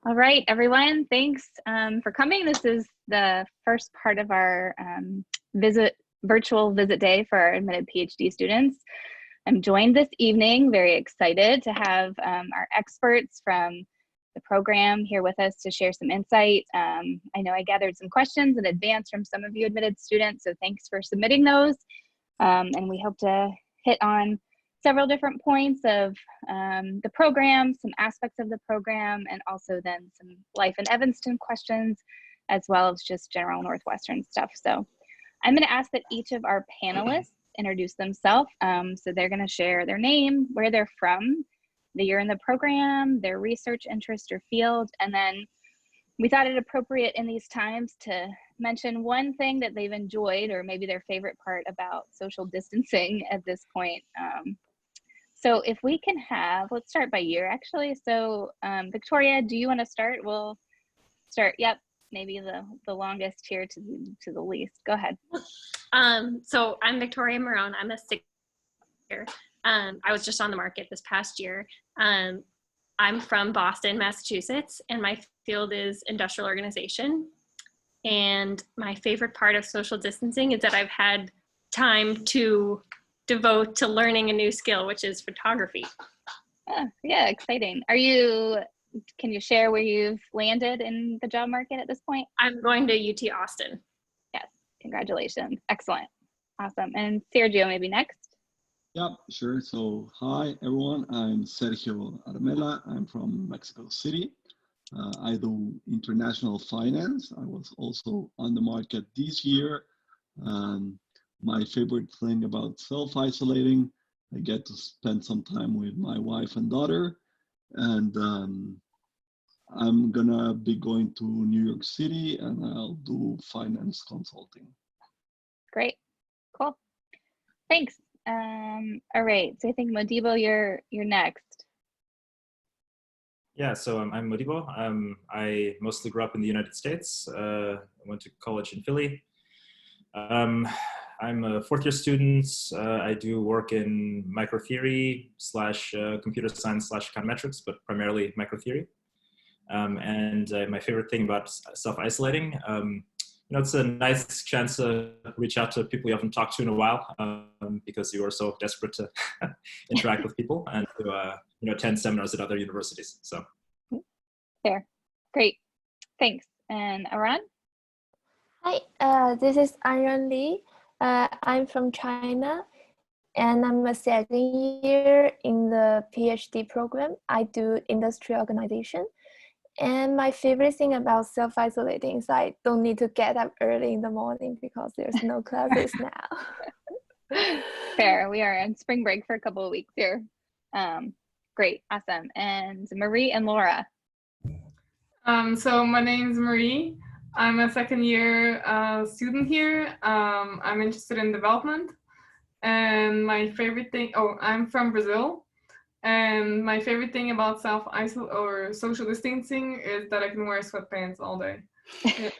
All right, everyone, thanks for coming. This is the first part of our virtual visit day for our admitted PhD students. I'm joined this evening, very excited to have our experts from the program here with us to share some insight. I know I gathered some questions in advance from some of you admitted students, so thanks for submitting those. And we hope to hit on several different points of the program, some aspects of the program, and also then some life in Evanston questions, as well as just general Northwestern stuff. So I'm going to ask that each of our panelists introduce themselves. So they're going to share their name, where they're from, the year in the program, their research interest or field, and then we thought it appropriate in these times to mention one thing that they've enjoyed or maybe their favorite part about social distancing at this point. So if we can have, let's start by year actually. So Victoria, do you want to start? We'll start, yep, maybe the longest here to the least. Go ahead. So I'm Victoria Marone. I'm a sixth year. I was just on the market this past year. I'm from Boston, Massachusetts, and my field is industrial organization. And my favorite part of social distancing is that I've had time to devote to learning a new skill, which is photography. Yeah, exciting. Can you share where you've landed in the job market at this point? I'm going to UT Austin. Yes, congratulations. Excellent. Awesome. And Sergio, maybe next. Yep, sure. So hi, everyone. I'm Sergio Armela. I'm from Mexico City. I do international finance. I was also on the market this year. My favorite thing about self-isolating, I get to spend some time with my wife and daughter. And I'm gonna be going to New York City and I'll do finance consulting. Great, cool. Thanks. All right, so I think Modibo, you're next. Yeah, so I'm Modibo. I mostly grew up in the United States. I went to college in Philly. I'm a fourth year student. I do work in microtheory / computer science / econometrics, but primarily microtheory. And my favorite thing about self-isolating, it's a nice chance to reach out to people you haven't talked to in a while because you are so desperate to interact with people and to attend seminars at other universities. So, fair, great, thanks. And Aran? Hi, this is Aran Li. I'm from China, and I'm a second year in the PhD program. I do industry organization. And my favorite thing about self-isolating is I don't need to get up early in the morning because there's no classes now. Fair, we are on spring break for a couple of weeks here. Great, awesome. And Marie and Laura. So my name is Marie. I'm a second year student here. I'm interested in development. And my favorite thing, I'm from Brazil. And my favorite thing about self-isolation or social distancing is that I can wear sweatpants all day. Yeah.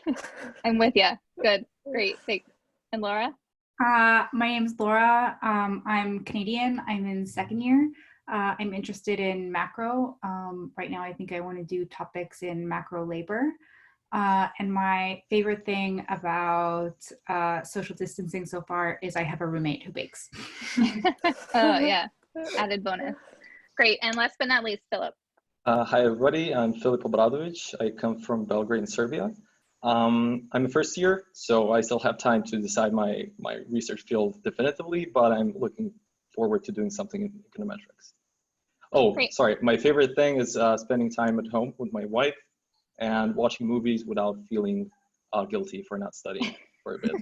I'm with you. Good, great, thanks. And Laura? My name is Laura. I'm Canadian. I'm in second year. I'm interested in macro. Right now, I think I want to do topics in macro labor. And my favorite thing about social distancing so far is I have a roommate who bakes. Oh, yeah, added bonus. Great, and last but not least, Philip. Hi, everybody. I'm Filip Obradovic. I come from Belgrade in Serbia. I'm a first year, so I still have time to decide my research field definitively, but I'm looking forward to doing something in econometrics. Oh, great. Sorry. My favorite thing is spending time at home with my wife and watching movies without feeling guilty for not studying for a bit.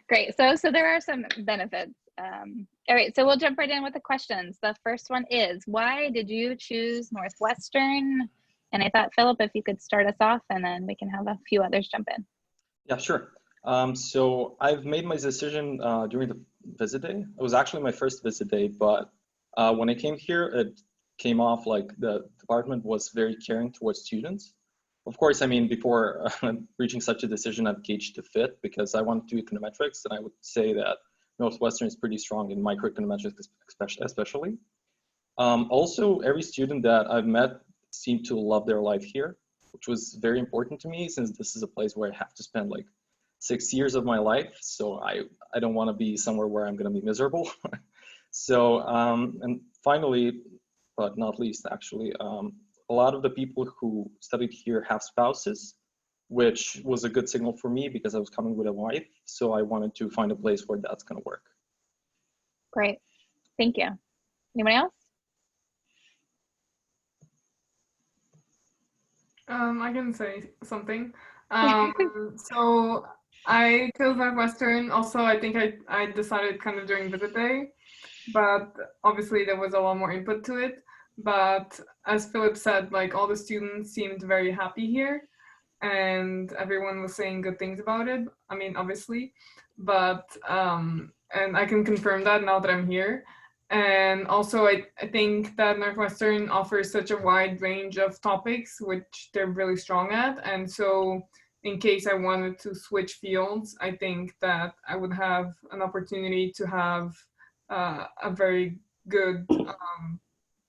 Great, so there are some benefits. All right, so we'll jump right in with the questions. The first one is, why did you choose Northwestern? And I thought, Philip, if you could start us off, and then we can have a few others jump in. Yeah, sure. So I've made my decision during the visit day. It was actually my first visit day, but when I came here, it came off like the department was very caring towards students. Of course, I mean, before reaching such a decision, I've gauged the fit because I want to do econometrics, and I would say that Northwestern is pretty strong in microeconometrics, especially. Also, every student that I've met seem to love their life here, which was very important to me since this is a place where I have to spend like 6 years of my life. So I don't want to be somewhere where I'm going to be miserable. So, and finally, but not least actually, a lot of the people who studied here have spouses, which was a good signal for me because I was coming with a wife. So I wanted to find a place where that's going to work. Great. Thank you. Anyone else? I can say something. So I chose Northwestern. Also, I think I decided kind of during visit day, but obviously there was a lot more input to it. But as Philip said, like all the students seemed very happy here, and everyone was saying good things about it. I mean, obviously, but and I can confirm that now that I'm here. And also, I think that Northwestern offers such a wide range of topics, which they're really strong at. And so, in case I wanted to switch fields, I think that I would have an opportunity to have a very good,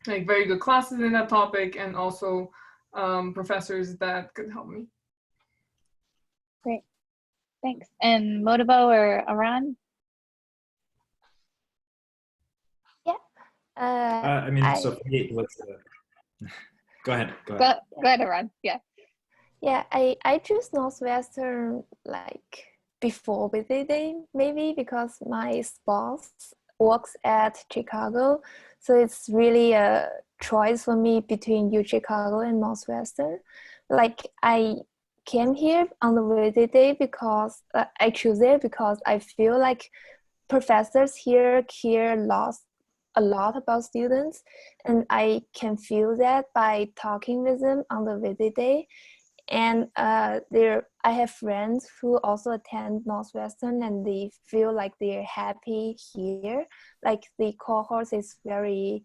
like very good classes in that topic, and also professors that could help me. Great. Thanks. And Motivo or Aran? I mean, so for me, let's go ahead. Go ahead, Aran. Yeah. Yeah, I choose Northwestern like before visit day, maybe because my spouse works at Chicago. So it's really a choice for me between U Chicago and Northwestern. Like I came here on the visit day because I choose it because I feel like professors here care a lot about students, and I can feel that by talking with them on the visit day. And I have friends who also attend Northwestern, and they feel like they're happy here. Like the cohort is very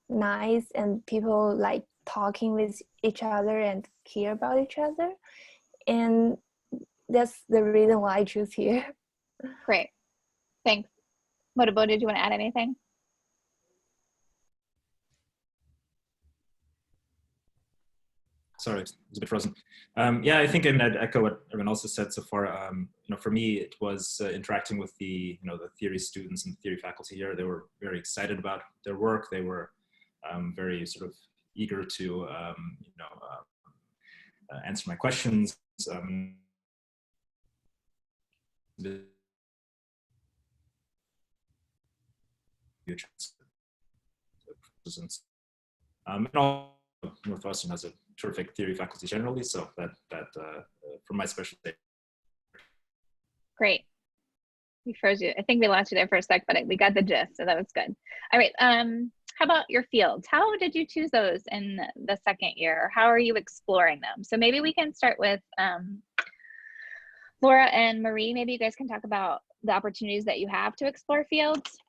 nice, and people like talking with each other and care about each other. And that's the reason why I choose here. Great. Thanks. Motivo, did you want to add anything? Sorry, it was a bit frozen. Yeah, I think I'd echo what everyone else has said so far. For me, it was interacting with the theory students and theory faculty here. They were very excited about their work. They were very sort of eager to answer my questions. And all Northwestern has a terrific theory faculty generally, so that for my specialty. Great. We froze you. I think we lost you there for a sec, but we got the gist, so that was good. All right. How about your fields? How did you choose those in the second year? How are you exploring them? So maybe we can start with Laura and Marie. Maybe you guys can talk about the opportunities that you have to explore fields.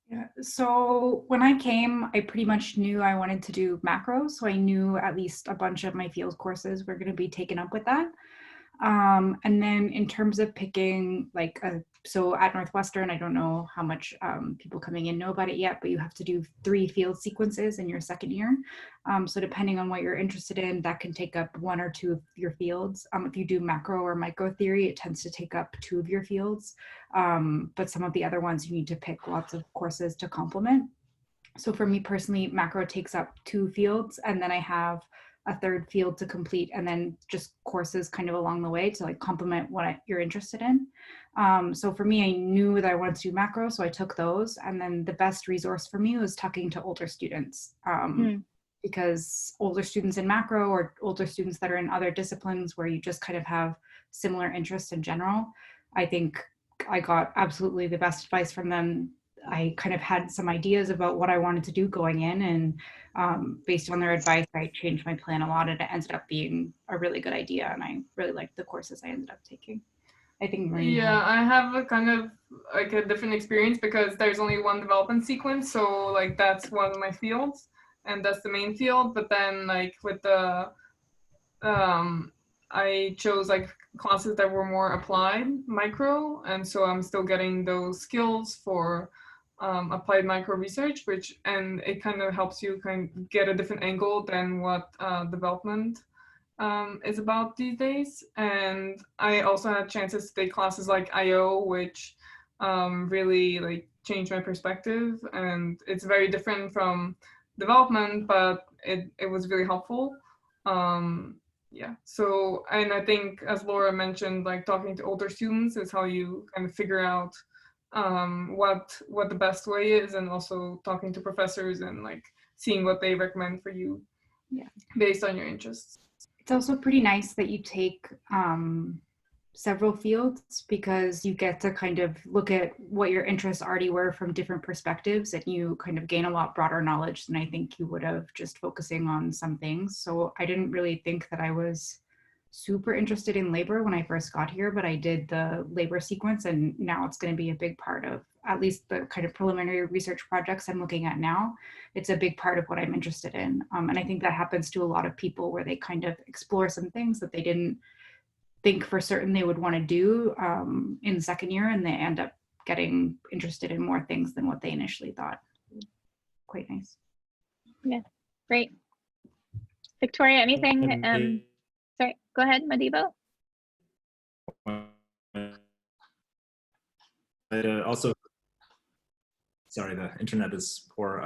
Yeah, so when I came, I pretty much knew I wanted to do macro. So I knew at least a bunch of my field courses were going to be taken up with that. And then in terms of picking so at Northwestern, I don't know how much people coming in know about it yet, but you have to do 3 field sequences in your second year. So depending on what you're interested in, that can take up 1 or 2 of your fields. If you do macro or micro theory, it tends to take up 2 of your fields. But some of the other ones, you need to pick lots of courses to complement. So for me personally, macro takes up 2 fields, and then I have a 3rd field to complete, and then just courses kind of along the way to like complement what you're interested in. So for me, I knew that I wanted to do macro, so I took those. And then the best resource for me was talking to older students, because older students in macro or older students that are in other disciplines where you just kind of have similar interests in general, I think I got absolutely the best advice from them. I kind of had some ideas about what I wanted to do going in, and based on their advice, I changed my plan a lot, and it ended up being a really good idea, and I really liked the courses I ended up taking. I think Marie. Yeah, I have a kind of like a different experience because there's only 1 development sequence, so like that's one of my fields, and that's the main field. But then like with the I chose like classes that were more applied micro, and so I'm still getting those skills for applied micro research, and it kind of helps you kind of get a different angle than what development is about these days. And I also had chances to take classes like IO, which really like changed my perspective, and it's very different from development, but it was really helpful. Yeah, so, and I think as Laura mentioned, like talking to older students is how you kind of figure out what the best way is, and also talking to professors and like seeing what they recommend for you based on your interests. It's also pretty nice that you take several fields, because you get to kind of look at what your interests already were from different perspectives, and you kind of gain a lot broader knowledge than I think you would have just focusing on some things. So I didn't really think that I was super interested in labor when I first got here, but I did the labor sequence, and now it's going to be a big part of at least the kind of preliminary research projects I'm looking at now. It's a big part of what I'm interested in. And I think that happens to a lot of people, where they kind of explore some things that they didn't think for certain they would want to do in the second year, and they end up getting interested in more things than what they initially thought. Quite nice. Yeah, great. Victoria, anything? Sorry, go ahead, Madibo. Also, sorry, the internet is poor.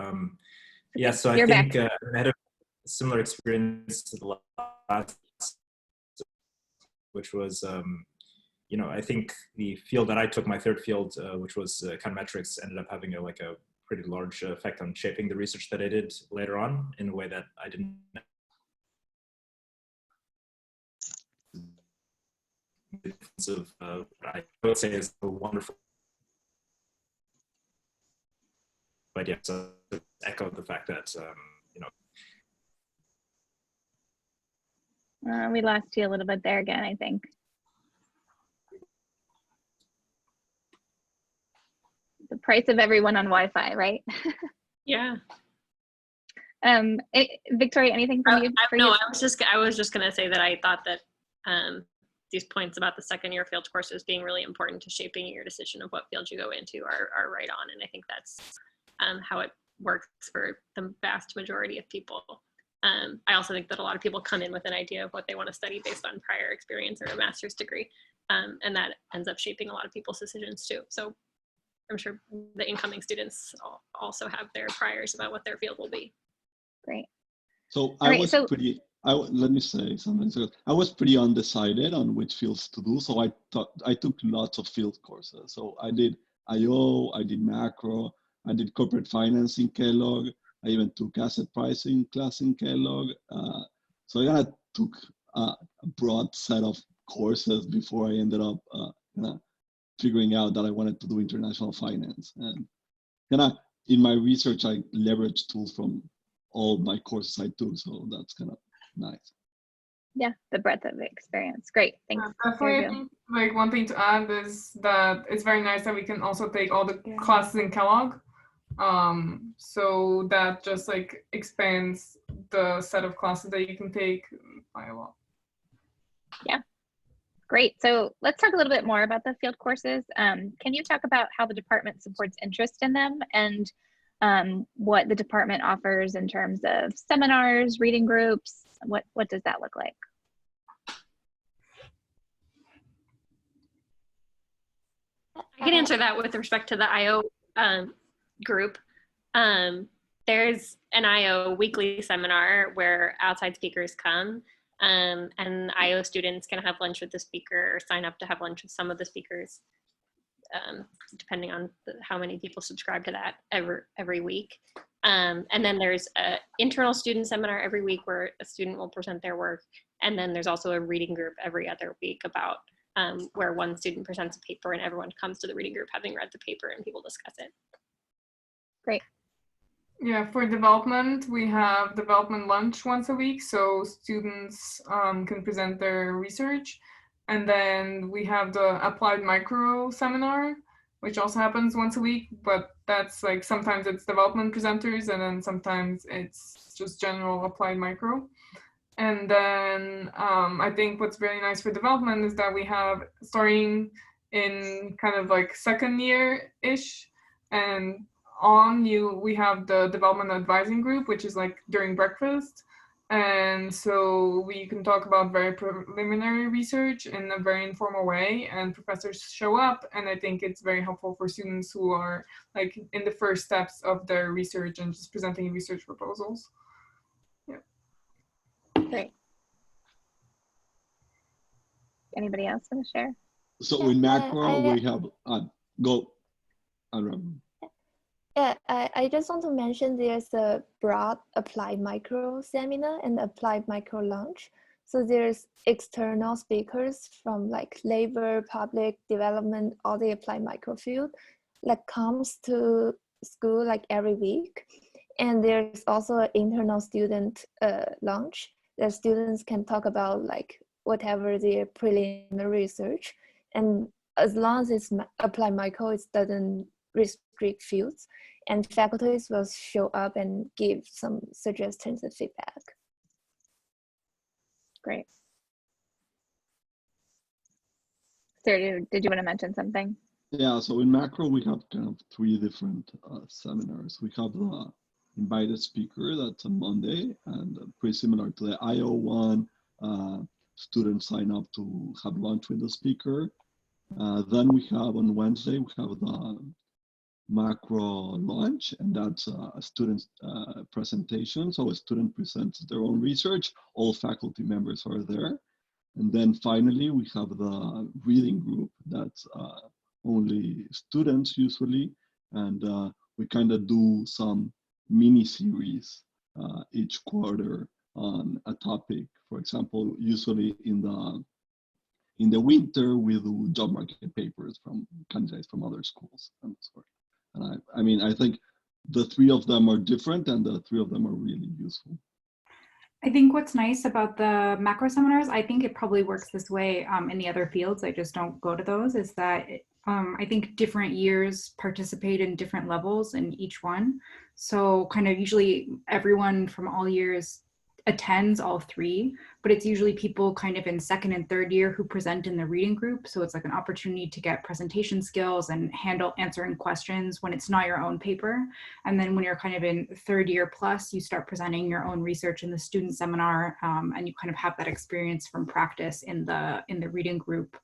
Yeah, so I You're think back. I had a similar experience to the last, which was, you know, I think the field that I took, my third field, which was econometrics, ended up having a pretty large effect on shaping the research that I did later on in a way that I didn't. Of I would say is a wonderful, but yeah, so to echo the fact that you know, We lost you a little bit there again, I think. The price of everyone on Wi-Fi, right? Yeah. Victoria, anything from you? No, I was just gonna say that I thought that these points about the second year field courses being really important to shaping your decision of what field you go into are right on, and I think that's how it works for the vast majority of people. I also think that a lot of people come in with an idea of what they want to study based on prior experience or a master's degree, and that ends up shaping a lot of people's decisions too. So I'm sure the incoming students also have their priors about what their field will be. Great. So let me say something. So I was pretty undecided on which fields to do. So I took lots of field courses. So I did IO, I did macro, I did corporate finance in Kellogg. I even took asset pricing class in Kellogg. So I kind of took a broad set of courses before I ended up figuring out that I wanted to do international finance. And in my research, I leveraged tools from all my courses I took. So that's kind of nice. Yeah, the breadth of experience. Great, thanks. Definitely, I think like one thing to add is that it's very nice that we can also take all the classes in Kellogg. So that just like expands the set of classes that you can take by a lot. Yeah, great. So let's talk a little bit more about the field courses. Can you talk about how the department supports interest in them, and what the department offers in terms of seminars, reading groups? What does that look like? I can answer that with respect to the IO group. There's an IO weekly seminar where outside speakers come, and IO students can have lunch with the speaker or sign up to have lunch with some of the speakers, depending on how many people subscribe to that every week. And then there's an internal student seminar every week where a student will present their work. And then there's also a reading group every other week about where one student presents a paper and everyone comes to the reading group having read the paper and people discuss it. Great. Yeah, for development, we have development lunch once a week, so students can present their research. And then we have the applied micro seminar, which also happens once a week, but that's like sometimes it's development presenters and then sometimes it's just general applied micro. And then I think what's really nice for development is that we have starting in kind of like second year-ish and on, we have the development advising group, which is like during breakfast. And so we can talk about very preliminary research in a very informal way, and professors show up. And I think it's very helpful for students who are like in the first steps of their research and just presenting research proposals. Yeah. Great. Anybody else want to share? So in macro, we have, go, Aram. Yeah, I just want to mention there's a broad applied micro seminar and applied micro launch. So there's external speakers from like labor, public development, all the applied micro field that comes to school like every week. And there's also an internal student launch that students can talk about like whatever their preliminary research. And as long as it's applied micro, it doesn't restrict fields, and faculties will show up and give some suggestions and feedback. Great. Sarah, did you want to mention something? Yeah, so in macro, we have kind of 3 different seminars. We have the invited speaker, that's on Monday, and pretty similar to the IO one. Students sign up to have lunch with the speaker. Then we have on Wednesday, we have the macro launch, and that's a student presentation. So a student presents their own research, all faculty members are there. And then finally, we have the reading group that's only students usually, and we kind of do some mini series each quarter on a topic. For example, usually in the winter, we do job market papers from candidates from other schools and so forth. And I mean, I think the 3 of them are different, and the 3 of them are really useful. I think what's nice about the macro seminars, I think it probably works this way in the other fields, I just don't go to those, is that I think different years participate in different levels in each one. So kind of usually everyone from all years attends all 3, but it's usually people kind of in 2nd and 3rd year who present in the reading group. So it's like an opportunity to get presentation skills and answering questions when it's not your own paper. And then when you're kind of in 3rd year plus, you start presenting your own research in the student seminar, and you kind of have that experience from practice in the reading group,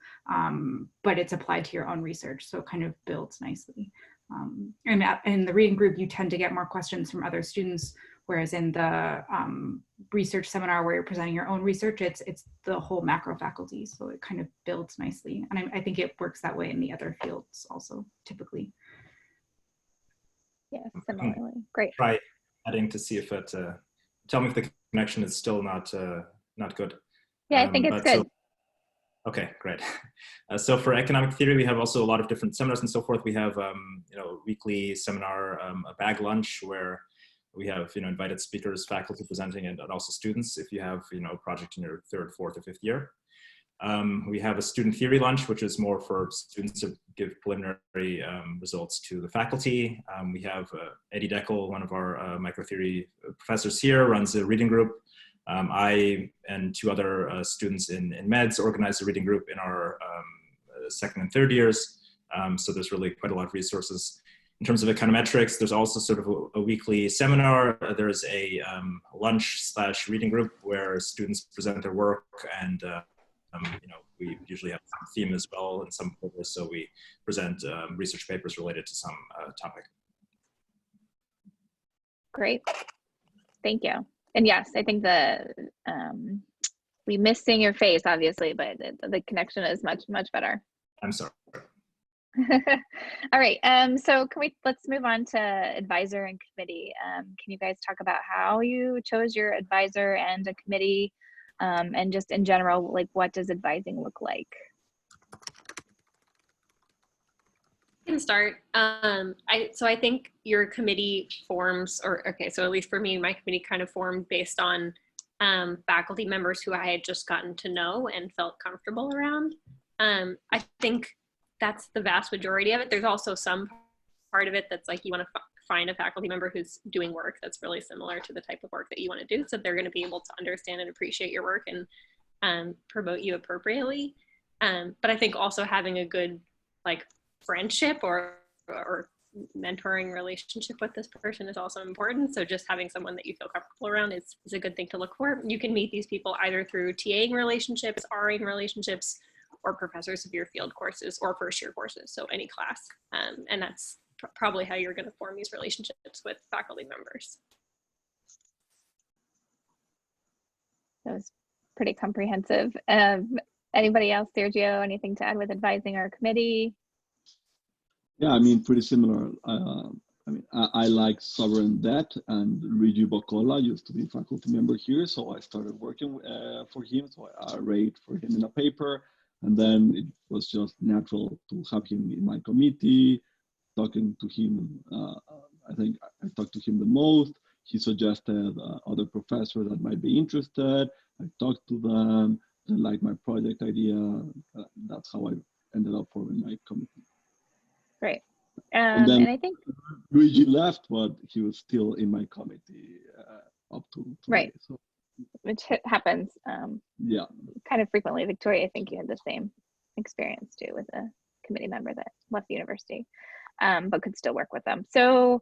but it's applied to your own research. So it kind of builds nicely. And in the reading group, you tend to get more questions from other students, whereas in the research seminar where you're presenting your own research, it's the whole macro faculty. So it kind of builds nicely. And I think it works that way in the other fields also, typically. Yes, similarly. Great. Try adding to see if it, tell me if the connection is still not good. Yeah, I think it's good. Okay, great. So for economic theory, we have also a lot of different seminars and so forth. We have, weekly seminar, a bag lunch where we have, invited speakers, faculty presenting, and also students if you have, a project in your 3rd, 4th, or 5th year. We have a student theory lunch, which is more for students to give preliminary results to the faculty. We have Eddie Deckel, one of our microtheory professors here, runs a reading group. I and 2 other students in meds organize a reading group in our 2nd and 3rd years. So there's really quite a lot of resources. In terms of econometrics, there's also sort of a weekly seminar. There's a lunch/reading group where students present their work, and we usually have some theme as well in some quarters, so we present research papers related to some topic. Great, thank you. And yes, I think we miss seeing your face, obviously, but the connection is much better. I'm sorry. All right, so let's move on to advisor and committee. Can you guys talk about how you chose your advisor and a committee, and just in general, like what does advising look like? I can start. So I think your committee forms, so at least for me, my committee kind of formed based on faculty members who I had just gotten to know and felt comfortable around. I think that's the vast majority of it. There's also some part of it that's like you want to find a faculty member who's doing work that's really similar to the type of work that you want to do, so they're going to be able to understand and appreciate your work and promote you appropriately. But I think also having a good like friendship or mentoring relationship with this person is also important. So just having someone that you feel comfortable around is a good thing to look for. You can meet these people either through TAing relationships, RAing relationships, or professors of your field courses or first year courses, so any class. And that's probably how you're going to form these relationships with faculty members. That was pretty comprehensive. Anybody else, Sergio, anything to add with advising our committee? Yeah, I mean, pretty similar. I like sovereign debt, and Luigi Boccola used to be a faculty member here, so I started working for him. So I rate for him in a paper, and then it was just natural to have him in my committee, talking to him. I think I talked to him the most. He suggested other professors that might be interested. I talked to them. They liked my project idea. That's how I ended up forming my committee. Great. And then and I think Luigi left, but he was still in my committee up to today. Right. So, which happens yeah, kind of frequently. Victoria, I think you had the same experience too with a committee member that left the university, but could still work with them. So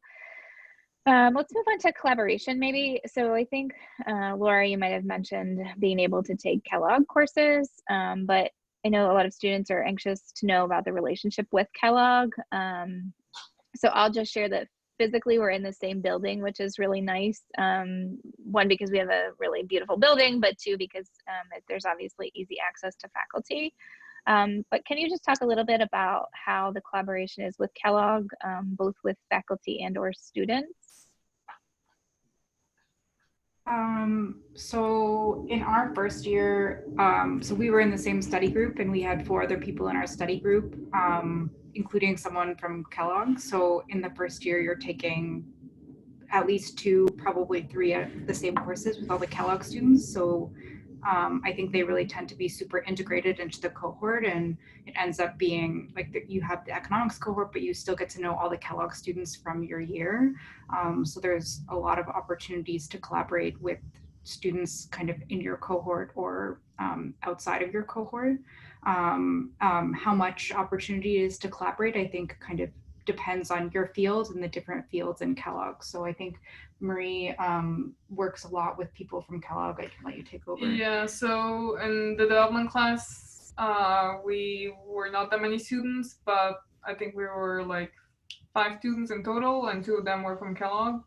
let's move on to collaboration maybe. So I think, Laura, you might have mentioned being able to take Kellogg courses, but I know a lot of students are anxious to know about the relationship with Kellogg. So I'll just share that physically we're in the same building, which is really nice. One, because we have a really beautiful building, but two, because there's obviously easy access to faculty. But can you just talk a little bit about how the collaboration is with Kellogg, both with faculty and or students? So in our first year, so we were in the same study group, and we had 4 other people in our study group, including someone from Kellogg. So in the first year, you're taking at least 2, probably 3 of the same courses with all the Kellogg students. So I think they really tend to be super integrated into the cohort, and it ends up being like you have the economics cohort, but you still get to know all the Kellogg students from your year. So there's a lot of opportunities to collaborate with students kind of in your cohort or outside of your cohort. How much opportunity is to collaborate, I think kind of depends on your field and the different fields in Kellogg. So I think Marie works a lot with people from Kellogg. I can let you take over. Yeah, so in the development class, we were not that many students, but I think we were like 5 students in total, and 2 of them were from Kellogg.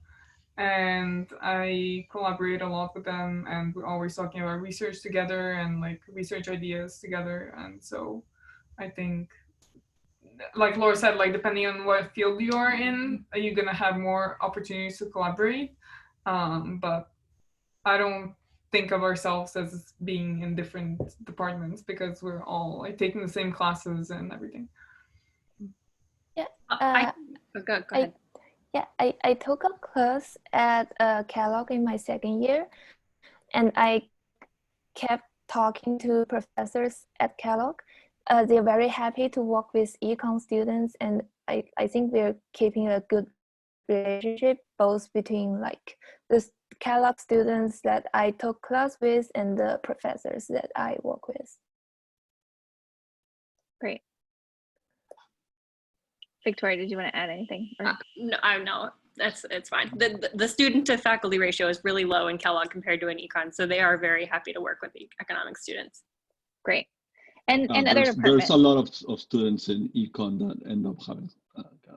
And I collaborate a lot with them, and we're always talking about research together and like research ideas together. And so I think, like Laura said, like depending on what field you are in, you're gonna have more opportunities to collaborate. But I don't think of ourselves as being in different departments because we're all like taking the same classes and everything. Yeah. Go ahead. I took a class at Kellogg in my second year, and I kept talking to professors at Kellogg. They're very happy to work with econ students, and I think we're keeping a good relationship both between like the Kellogg students that I took class with and the professors that I work with. Great. Victoria, did you want to add anything? No, it's fine. The student to faculty ratio is really low in Kellogg compared to an econ, so they are very happy to work with the economic students. Great. And other departments. There's a lot of students in econ that end up having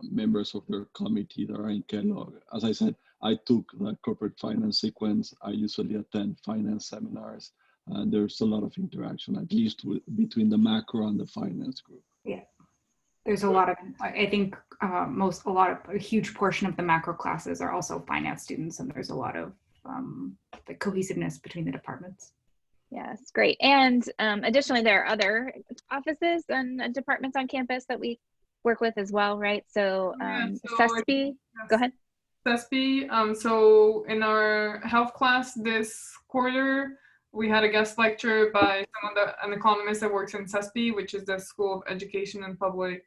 members of their committee that are in Kellogg. As I said, I took the corporate finance sequence. I usually attend finance seminars, and there's a lot of interaction, at least between the macro and the finance group. Yeah. There's a lot of, I think a huge portion of the macro classes are also finance students, and there's a lot of the cohesiveness between the departments. Yes, great. And additionally, there are other offices and departments on campus that we work with as well, right? So, CESP, go ahead. CESP, so in our health class this quarter, we had a guest lecture by an economist that works in CESP, which is the School of Education and Public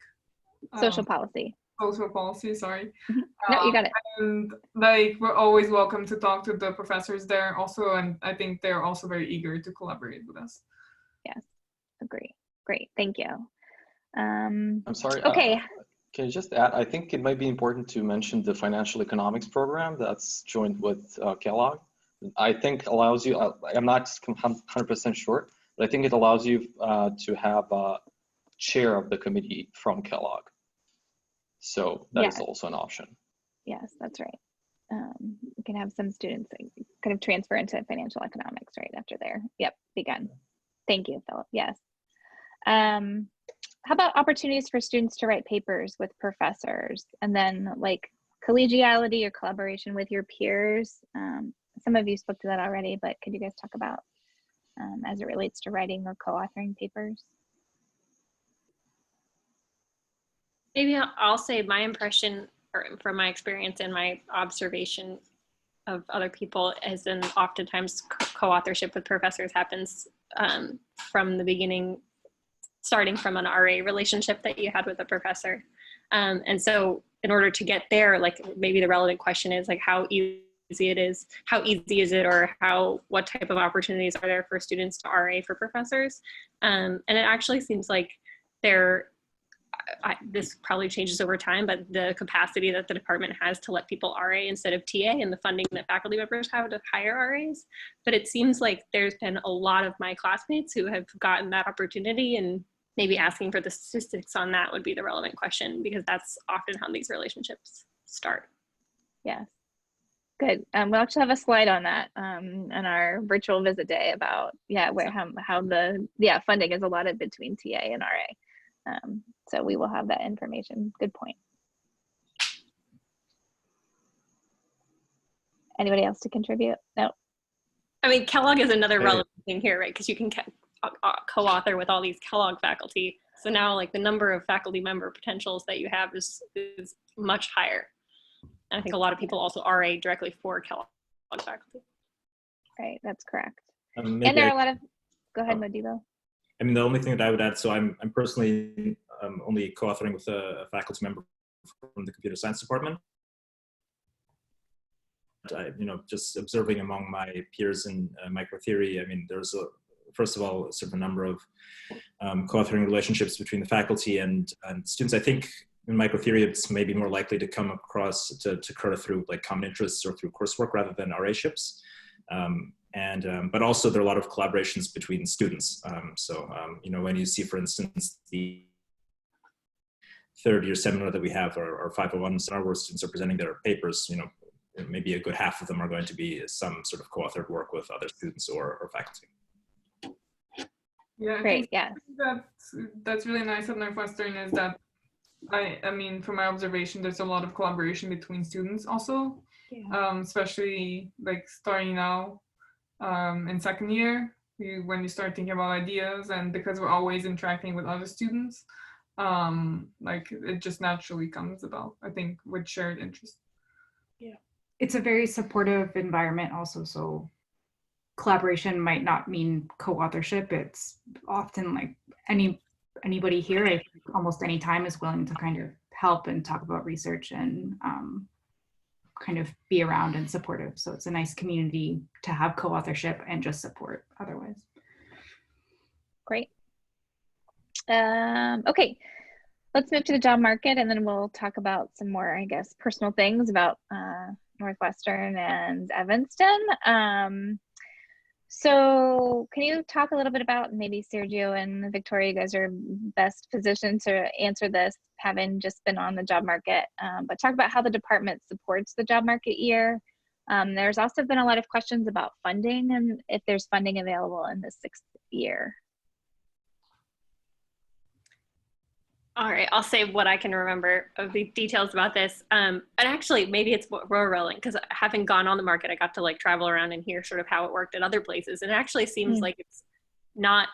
Social Policy. Social Policy, sorry. Mm-hmm. No, you got it. And like we're always welcome to talk to the professors there also, and I think they're also very eager to collaborate with us. Yes, agree. Great, thank you. I'm sorry. Okay. Can I just add, I think it might be important to mention the financial economics program that's joined with Kellogg. I think allows you, I'm not 100% sure, but I think it allows you to have a chair of the committee from Kellogg. So that is also an option. Yes, that's right. You can have some students kind of transfer into financial economics right after their begun. Thank you, Philip. Yes. How about opportunities for students to write papers with professors, and then like collegiality or collaboration with your peers? Some of you spoke to that already, but could you guys talk about as it relates to writing or co-authoring papers? Maybe I'll say my impression, or from my experience and my observation of other people, is in oftentimes co-authorship with professors happens from the beginning, starting from an RA relationship that you had with a professor. And so in order to get there, like maybe the relevant question is like how easy is it, or what type of opportunities are there for students to RA for professors? And it actually seems like this probably changes over time, but the capacity that the department has to let people RA instead of TA, and the funding that faculty members have to hire RAs. But it seems like there's been a lot of my classmates who have gotten that opportunity, and maybe asking for the statistics on that would be the relevant question, because that's often how these relationships start. Yes. Good. We'll actually have a slide on that on our virtual visit day about how the funding is allotted between TA and RA. So we will have that information. Good point. Anybody else to contribute? No. I mean, Kellogg is another relevant thing here, right? Because you can co-author with all these Kellogg faculty. So now like the number of faculty member potentials that you have is much higher. And I think a lot of people also RA directly for Kellogg faculty. Right, that's correct. And there are a lot of, go ahead, Modibo. I mean, the only thing that I would add, so I'm personally only co-authoring with a faculty member from the computer science department. Just observing among my peers in microtheory, I mean, there's first of all, sort of a number of co-authoring relationships between the faculty and students. I think in microtheory, it's maybe more likely to come across to occur through like common interests or through coursework rather than RA-ships. But also there are a lot of collaborations between students. When you see, for instance, the third year seminar that we have, our 501 seminar where students are presenting their papers, maybe a good half of them are going to be some sort of co-authored work with other students or faculty. Yeah, great. Yeah, that's really nice at Northwestern is that I mean, from my observation, there's a lot of collaboration between students also, especially like starting now in second year, when you start thinking about ideas, and because we're always interacting with other students, like it just naturally comes about, I think, with shared interests. Yeah, it's a very supportive environment also, so collaboration might not mean co-authorship. It's often like anybody here, I think almost any time, is willing to kind of help and talk about research and kind of be around and supportive. So it's a nice community to have co-authorship and just support otherwise. Great. Okay, let's move to the job market, and then we'll talk about some more, I guess, personal things about Northwestern and Evanston. So can you talk a little bit about, maybe Sergio and Victoria, you guys are best positioned to answer this, having just been on the job market, but talk about how the department supports the job market year. There's also been a lot of questions about funding and if there's funding available in the 6th year. All right, I'll say what I can remember of the details about this. And actually, maybe it's more relevant because having gone on the market, I got to like travel around and hear sort of how it worked at other places. And it actually seems like it's not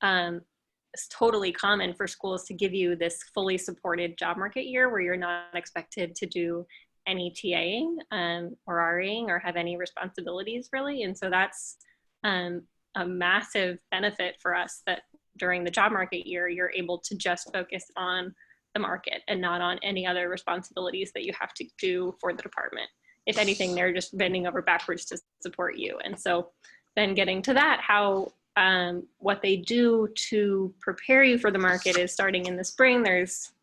it's totally common for schools to give you this fully supported job market year where you're not expected to do any TAing or RAing or have any responsibilities really. And so that's a massive benefit for us, that during the job market year, you're able to just focus on the market and not on any other responsibilities that you have to do for the department. If anything, they're just bending over backwards to support you. And so then getting to that, how what they do to prepare you for the market is starting in the spring. There's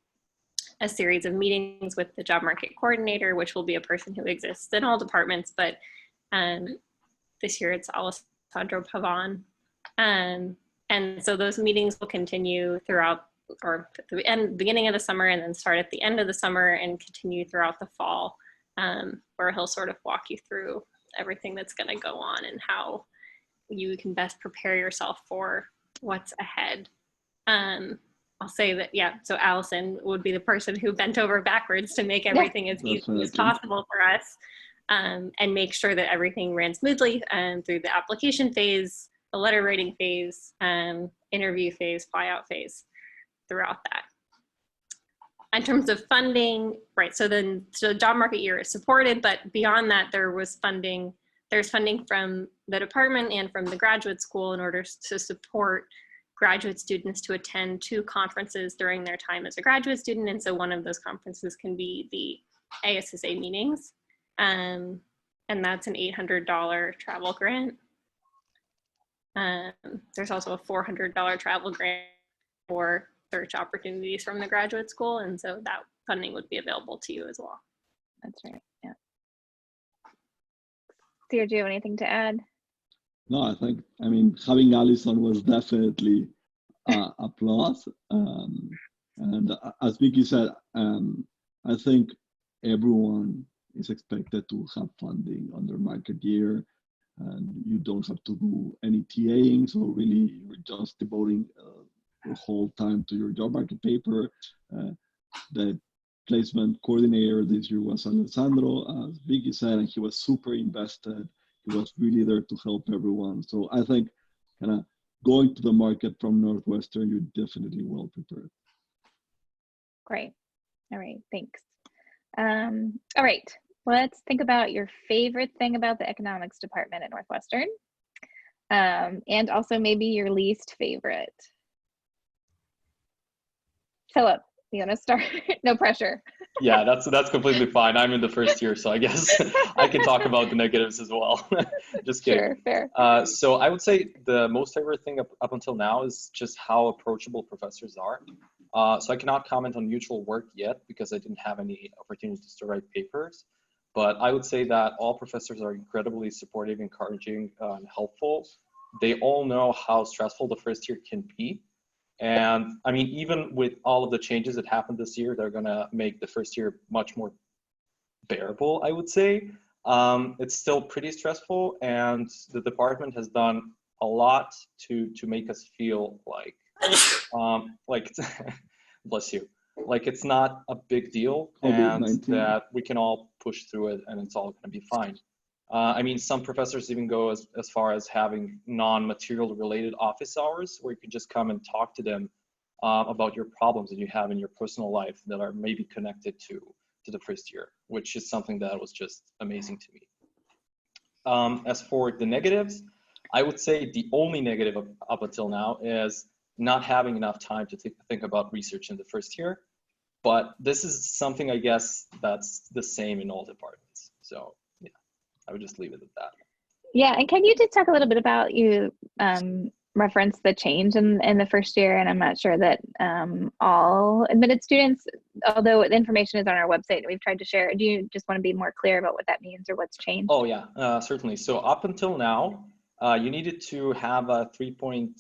a series of meetings with the job market coordinator, which will be a person who exists in all departments, but this year it's Alessandro Pavan. And so those meetings will continue throughout, or the beginning of the summer, and then start at the end of the summer and continue throughout the fall, where he'll sort of walk you through everything that's going to go on and how you can best prepare yourself for what's ahead. I'll say that, yeah, so Allison would be the person who bent over backwards to make everything as easy as possible for us, and make sure that everything ran smoothly through the application phase, the letter writing phase, interview phase, flyout phase, throughout that. In terms of funding, right, so the job market year is supported, but beyond that, there's funding from the department and from the graduate school in order to support graduate students to attend 2 conferences during their time as a graduate student. And so one of those conferences can be the ASSA meetings. And that's an $800 travel grant. There's also a $400 travel grant for search opportunities from the graduate school. And so that funding would be available to you as well. That's right, yeah. Sergio, do you have anything to add? No, I mean, having Allison was definitely a plus. And as Vicky said, I think everyone is expected to have funding on their market year, and you don't have to do any TAing. So really, you're just devoting your whole time to your job market paper. The placement coordinator this year was Alessandro, as Vicky said, and he was super invested. He was really there to help everyone. So I think kind of going to the market from Northwestern, you're definitely well prepared. Great. All right, thanks. All right, let's think about your favorite thing about the economics department at Northwestern, and also maybe your least favorite. Philip, you want to start? No pressure. Yeah, that's completely fine. I'm in the first year, so I guess I can talk about the negatives as well. Just kidding. Sure, fair. So I would say the most favorite thing up until now is just how approachable professors are. So I cannot comment on mutual work yet because I didn't have any opportunities to write papers. But I would say that all professors are incredibly supportive, encouraging, and helpful. They all know how stressful the first year can be. And I mean, even with all of the changes that happened this year, they're gonna make the first year much more bearable, I would say. It's still pretty stressful, and the department has done a lot to make us feel like bless you, like it's not a big deal, and that we can all push through it, and it's all gonna be fine. I mean, some professors even go as far as having non-material related office hours where you can just come and talk to them about your problems that you have in your personal life that are maybe connected to the first year, which is something that was just amazing to me. As for the negatives, I would say the only negative up until now is not having enough time to think about research in the first year. But this is something, I guess, that's the same in all departments. So I would just leave it at that. Yeah, and can you just talk a little bit about, you referenced the change in the first year, and I'm not sure that all admitted students, although the information is on our website and we've tried to share it, do you just want to be more clear about what that means or what's changed? Oh yeah, certainly. So up until now, you needed to have a 3.4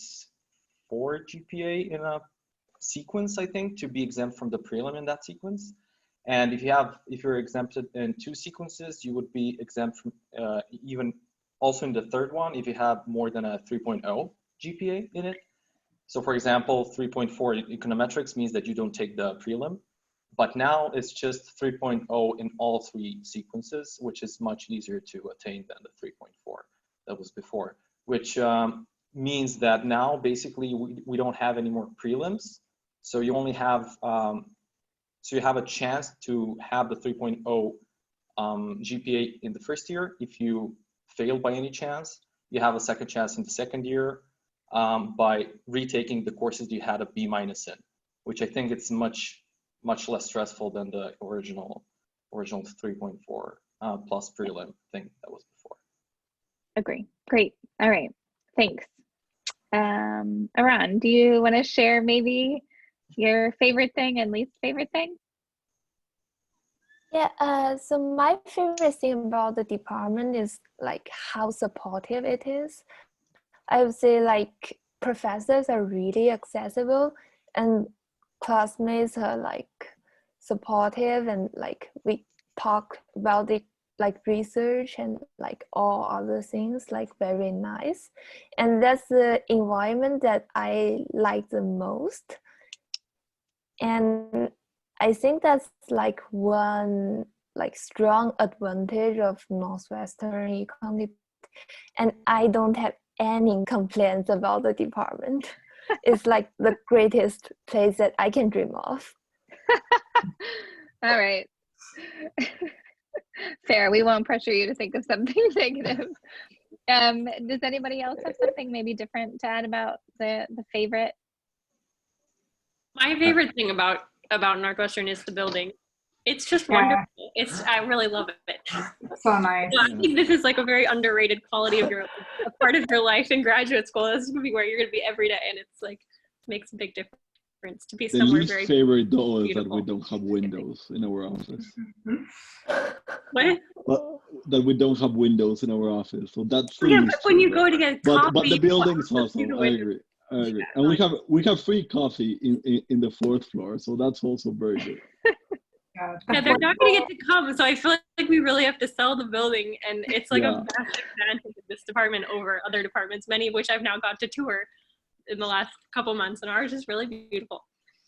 GPA in a sequence, I think, to be exempt from the prelim in that sequence. And if you're exempted in 2 sequences, you would be exempt from even also in the third one if you have more than a 3.0 GPA in it. So for example, 3.4 in econometrics means that you don't take the prelim, but now it's just 3.0 in all 3 sequences, which is much easier to attain than the 3.4 that was before, which means that now basically we don't have any more prelims. So you only have so you have a chance to have the 3.0 GPA in the first year. If you fail by any chance, you have a second chance in the second year by retaking the courses you had a B- in, which I think it's much less stressful than the original 3.4 plus prelim thing that was before. Agree. Great. All right. Thanks. Aran, do you want to share maybe your favorite thing and least favorite thing? Yeah, so my favorite thing about the department is like how supportive it is. I would say like professors are really accessible and classmates are like supportive, and like we talk about the like research and like all other things, like very nice. And that's the environment that I like the most. And I think that's like one like strong advantage of Northwestern Econ. And I don't have any complaints about the department. It's like the greatest place that I can dream of. All right. Fair. We won't pressure you to think of something negative. Does anybody else have something maybe different to add about the favorite? My favorite thing about Northwestern is the building. It's just wonderful. I really love it. So nice. So I think this is like a very underrated quality of a part of your life in graduate school. This is gonna be where you're gonna be every day, and it's like makes a big difference to be The somewhere least very favorite though is that beautiful. we don't have windows in our office. What? That we don't have windows in our office, so that's the Yeah, least but when you favorite. go to get coffee, But the building's you awesome. the I window. agree. I agree. Yeah, And we have free coffee in the fourth floor, so that's also very good. Yeah, they're not going to get to come, so I feel like we really have to sell the building, and it's like a Yeah. massive advantage of this department over other departments, many of which I've now got to tour in the last couple months, and ours is really beautiful.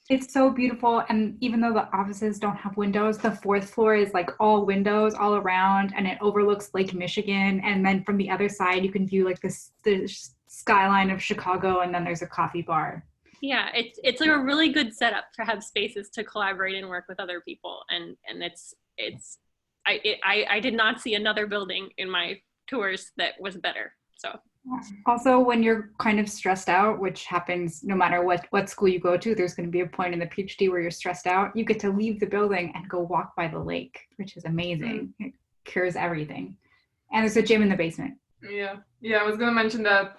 It's so beautiful, and even though the offices don't have windows, the fourth floor is like all windows all around, and it overlooks Lake Michigan, and then from the other side you can view like the skyline of Chicago, and then there's a coffee bar. Yeah, it's like a really good setup to have spaces to collaborate and work with other people, and I did not see another building in my tours that was better. So also, when you're kind of stressed out, which happens no matter what school you go to, there's going to be a point in the PhD where you're stressed out. You get to leave the building and go walk by the lake, which is amazing. It cures everything. And there's a gym in the basement. Yeah, I was gonna mention that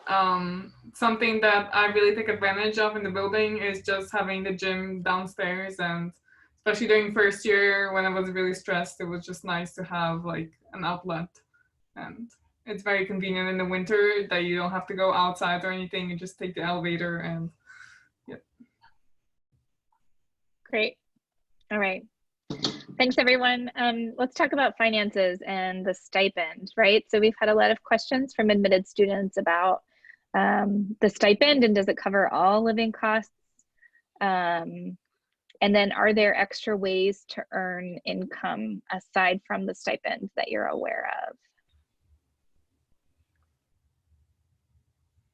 something that I really take advantage of in the building is just having the gym downstairs, and especially during first year when I was really stressed, it was just nice to have like an outlet, and it's very convenient in the winter that you don't have to go outside or anything. You just take the elevator and yeah. Great. All right. Thanks, everyone. Let's talk about finances and the stipend, right? So we've had a lot of questions from admitted students about the stipend, and does it cover all living costs? And then are there extra ways to earn income aside from the stipend that you're aware of?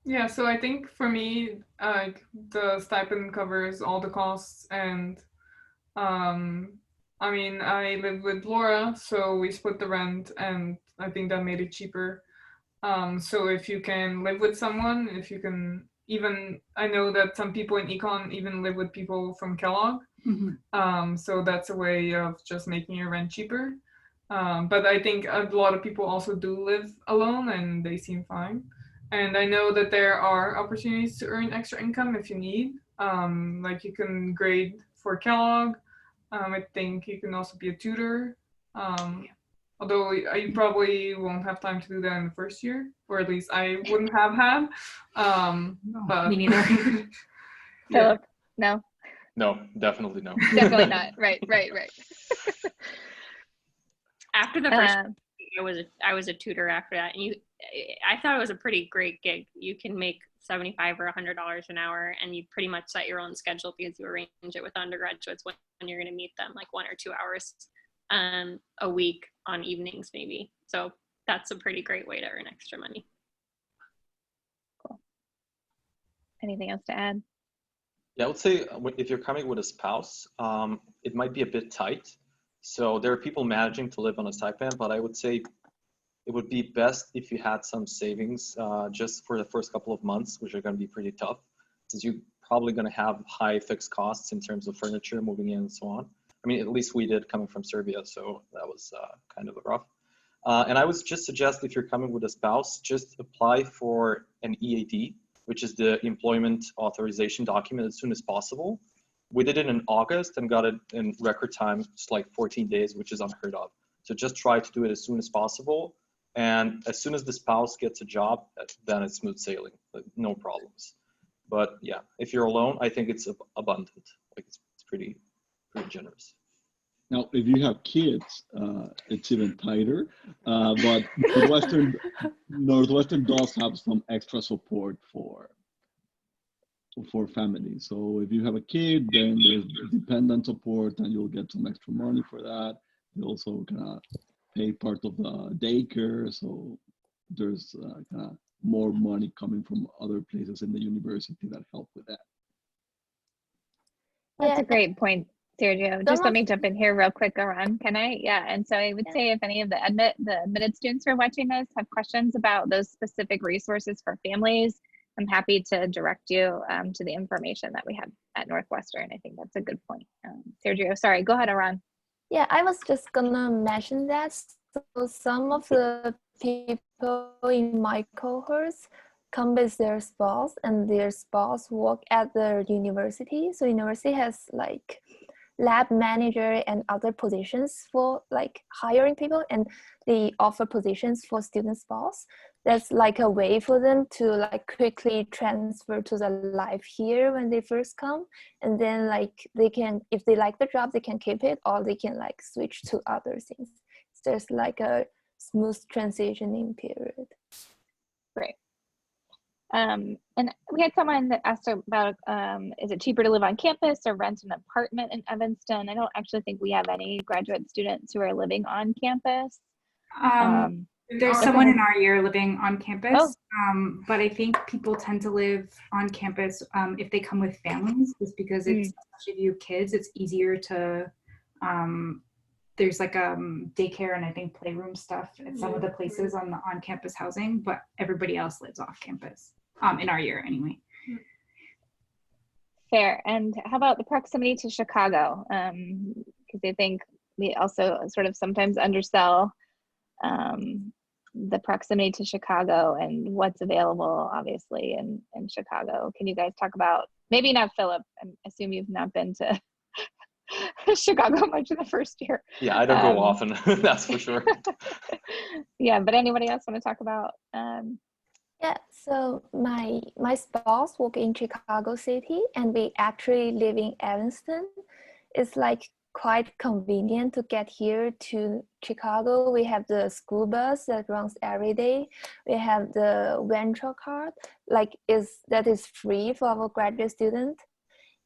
Yeah, so I think for me, the stipend covers all the costs, and I mean, I live with Laura, so we split the rent, and I think that made it cheaper. So if you can live with someone, if you can even, I know that some people in econ even live with people from Kellogg. So that's a way of just making your rent cheaper. But I think a lot of people also do live alone, and they seem fine. And I know that there are opportunities to earn extra income if you need. Like you can grade for Kellogg. I think you can also be a tutor. Although you probably won't have time to do that in the first year, or at least I wouldn't have had. But Me neither. Philip, no? No, definitely no. Definitely not. Right. after the first, I was a tutor after that, and I thought it was a pretty great gig. You can make $75 or $100 an hour, and you pretty much set your own schedule because you arrange it with undergraduates when you're going to meet them, like 1 or 2 hours a week on evenings maybe. So that's a pretty great way to earn extra money. Cool. Anything else to add? Yeah, I would say if you're coming with a spouse, it might be a bit tight. So there are people managing to live on a stipend, but I would say it would be best if you had some savings just for the first couple of months, which are going to be pretty tough, since you're probably going to have high fixed costs in terms of furniture moving in and so on. I mean, at least we did coming from Serbia, so that was kind of rough. And I would just suggest if you're coming with a spouse, just apply for an EAD, which is the employment authorization document, as soon as possible. We did it in August and got it in record time, just like 14 days, which is unheard of. So just try to do it as soon as possible. And as soon as the spouse gets a job, then it's smooth sailing, like, no problems. But yeah, if you're alone, I think it's abundant. Like it's pretty generous. Now, if you have kids, it's even tighter. But Northwestern does have some extra support for families. So if you have a kid, then there's dependent support, and you'll get some extra money for that. You also kind of pay part of the daycare, so there's kind of more money coming from other places in the university that help with that. That's a great point, Sergio. Just let me jump in here real quick, Aran. Can I? Yeah. And so I would say if any of the admitted students who are watching this have questions about those specific resources for families, I'm happy to direct you to the information that we have at Northwestern. I think that's a good point. Sergio, sorry, go ahead, Aran. Yeah, I was just gonna mention that. So some of the people in my cohorts come with their spouse, and their spouse work at the university. So university has like lab manager and other positions for like hiring people, and they offer positions for student spouse. That's like a way for them to like quickly transfer to the life here when they first come, and then like they can, if they like the job, they can keep it, or they can like switch to other things. It's just like a smooth transitioning period. Great. And we had someone that asked about, is it cheaper to live on campus or rent an apartment in Evanston? I don't actually think we have any graduate students who are living on campus. There's someone in our year living on campus, but I think people tend to live on campus if they come with families, just because it's, especially if you have kids, it's easier to, there's like daycare and I think playroom stuff at some of the places on the on-campus housing, but everybody else lives off campus, in our year anyway. Fair. And how about the proximity to Chicago? Because I think we also sort of sometimes undersell the proximity to Chicago and what's available, obviously, in Chicago. Can you guys talk about, maybe not Philip, I assume you've not been to Chicago much in the first year. Yeah, I don't go often, that's for sure. Yeah, but anybody else want to talk about? Yeah, so my spouse work in Chicago City, and we actually live in Evanston. It's like quite convenient to get here to Chicago. We have the school bus that runs every day. We have the rental car, that is free for our graduate students.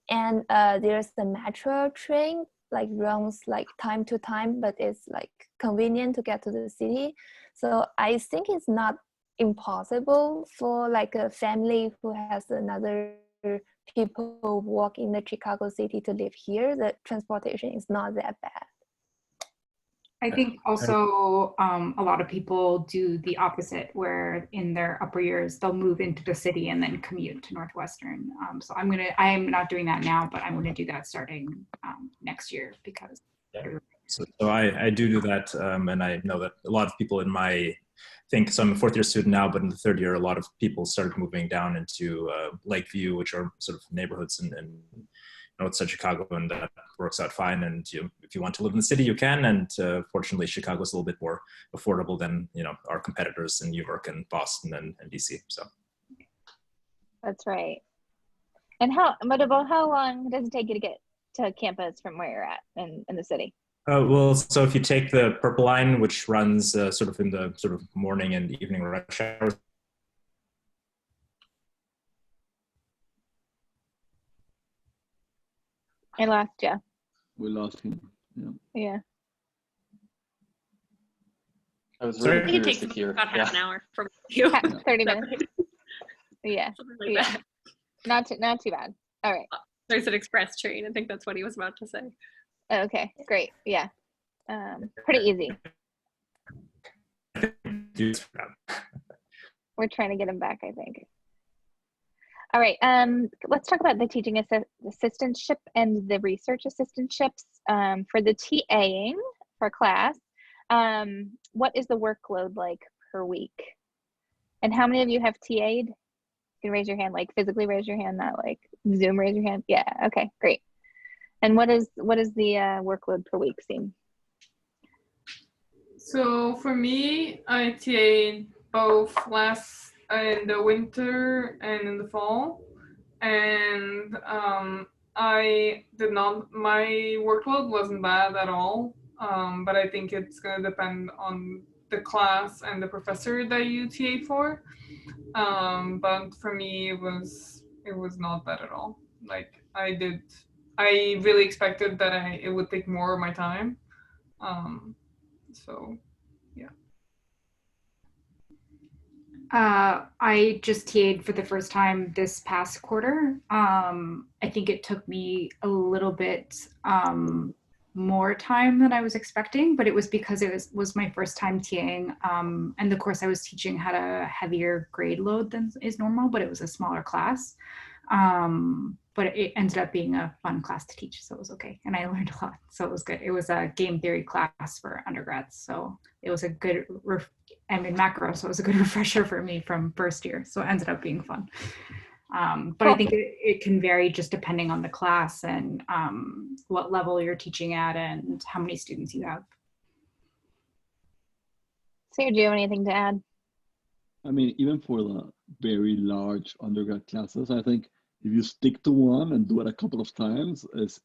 And there's the metro train, like runs like time to time, but it's like convenient to get to the city. So I think it's not impossible for like a family who has another people work in the Chicago city to live here. The transportation is not that bad. I think also a lot of people do the opposite, where in their upper years they'll move into the city and then commute to Northwestern. So I am not doing that now, but I'm going to do that starting next year because. Yeah. So I do that, and I know that a lot of people in my, so I'm a fourth year student now, but in the third year, a lot of people started moving down into Lakeview, which are sort of neighborhoods in outside Chicago, and that works out fine. And if you want to live in the city, you can. And fortunately, Chicago is a little bit more affordable than our competitors in New York and Boston and DC. So that's right. And how long does it take you to get to campus from where you're at in the city? Well, so if you take the Purple Line, which runs sort of in the sort of morning and evening rush hours. I lost you. We lost him. Yeah. I was really curious to takes hear. about half an hour from you. 30 minutes. Yeah. Like yeah. Not too bad. All right. There's an express train. I think that's what he was about to say. Okay, great. Yeah. Pretty easy. We're trying to get him back, I think. All right, let's talk about the teaching assistantship and the research assistantships. For the TAing for class, what is the workload like per week? And how many of you have TA'd? You can raise your hand, like physically raise your hand, not like Zoom raise your hand. Yeah, okay, great. And what is the workload per week seem? So for me, I TA'd both last in the winter and in the fall, and I did not. My workload wasn't bad at all, but I think it's gonna depend on the class and the professor that you TA for. But for me, it was not bad at all. Like I really expected that it would take more of my time. So yeah. I just TA'd for the first time this past quarter. I think it took me a little bit more time than I was expecting, but it was because it was my first time TAing, and the course I was teaching had a heavier grade load than is normal, but it was a smaller class. But it ended up being a fun class to teach, so it was okay, and I learned a lot, so it was good. It was a game theory class for undergrads, so it was a good I'm in macro, so it was a good refresher for me from first year. So it ended up being fun. But I think it can vary just depending on the class and what level you're teaching at and how many students you have. Sarah, do you have anything to add? I mean, even for the very large undergrad classes, I think if you stick to one and do it a couple of times, it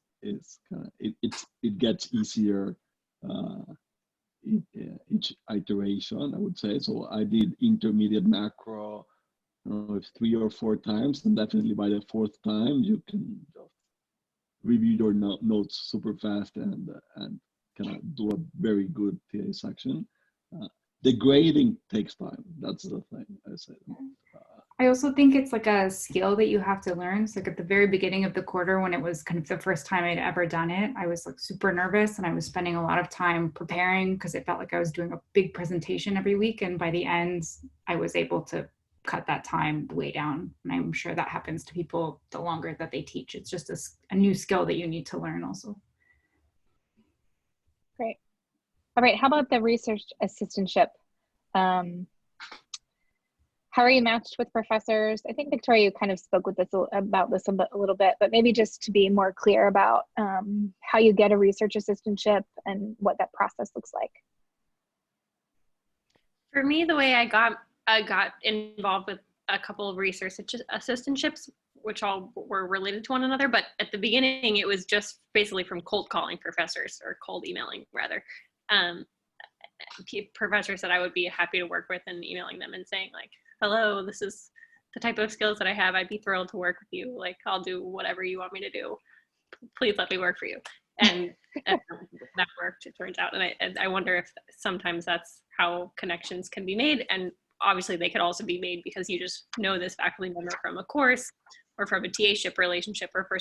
gets easier each iteration, I would say. So I did intermediate macro, I don't know if 3 or 4 times, and definitely by the 4th time you can just review your notes super fast and kind of do a very good TA section. The grading takes time. That's the thing I say. I also think it's like a skill that you have to learn. So like at the very beginning of the quarter, when it was kind of the first time I'd ever done it, I was like super nervous and I was spending a lot of time preparing because it felt like I was doing a big presentation every week. And by the end, I was able to cut that time way down. And I'm sure that happens to people the longer that they teach. It's just a new skill that you need to learn also. Great. All right, how about the research assistantship? How are you matched with professors? I think, Victoria, you kind of spoke with about this a little bit, but maybe just to be more clear about how you get a research assistantship and what that process looks like. For me, the way I got involved with a couple of research assistantships, which all were related to one another, but at the beginning, it was just basically from cold calling professors, or cold emailing rather. Professors that I would be happy to work with, and emailing them and saying like, hello, this is the type of skills that I have. I'd be thrilled to work with you. Like, I'll do whatever you want me to do. Please let me work for you. And that worked, it turns out. And I wonder if sometimes that's how connections can be made. And obviously they could also be made because you just know this faculty member from a course or from a TA-ship relationship or for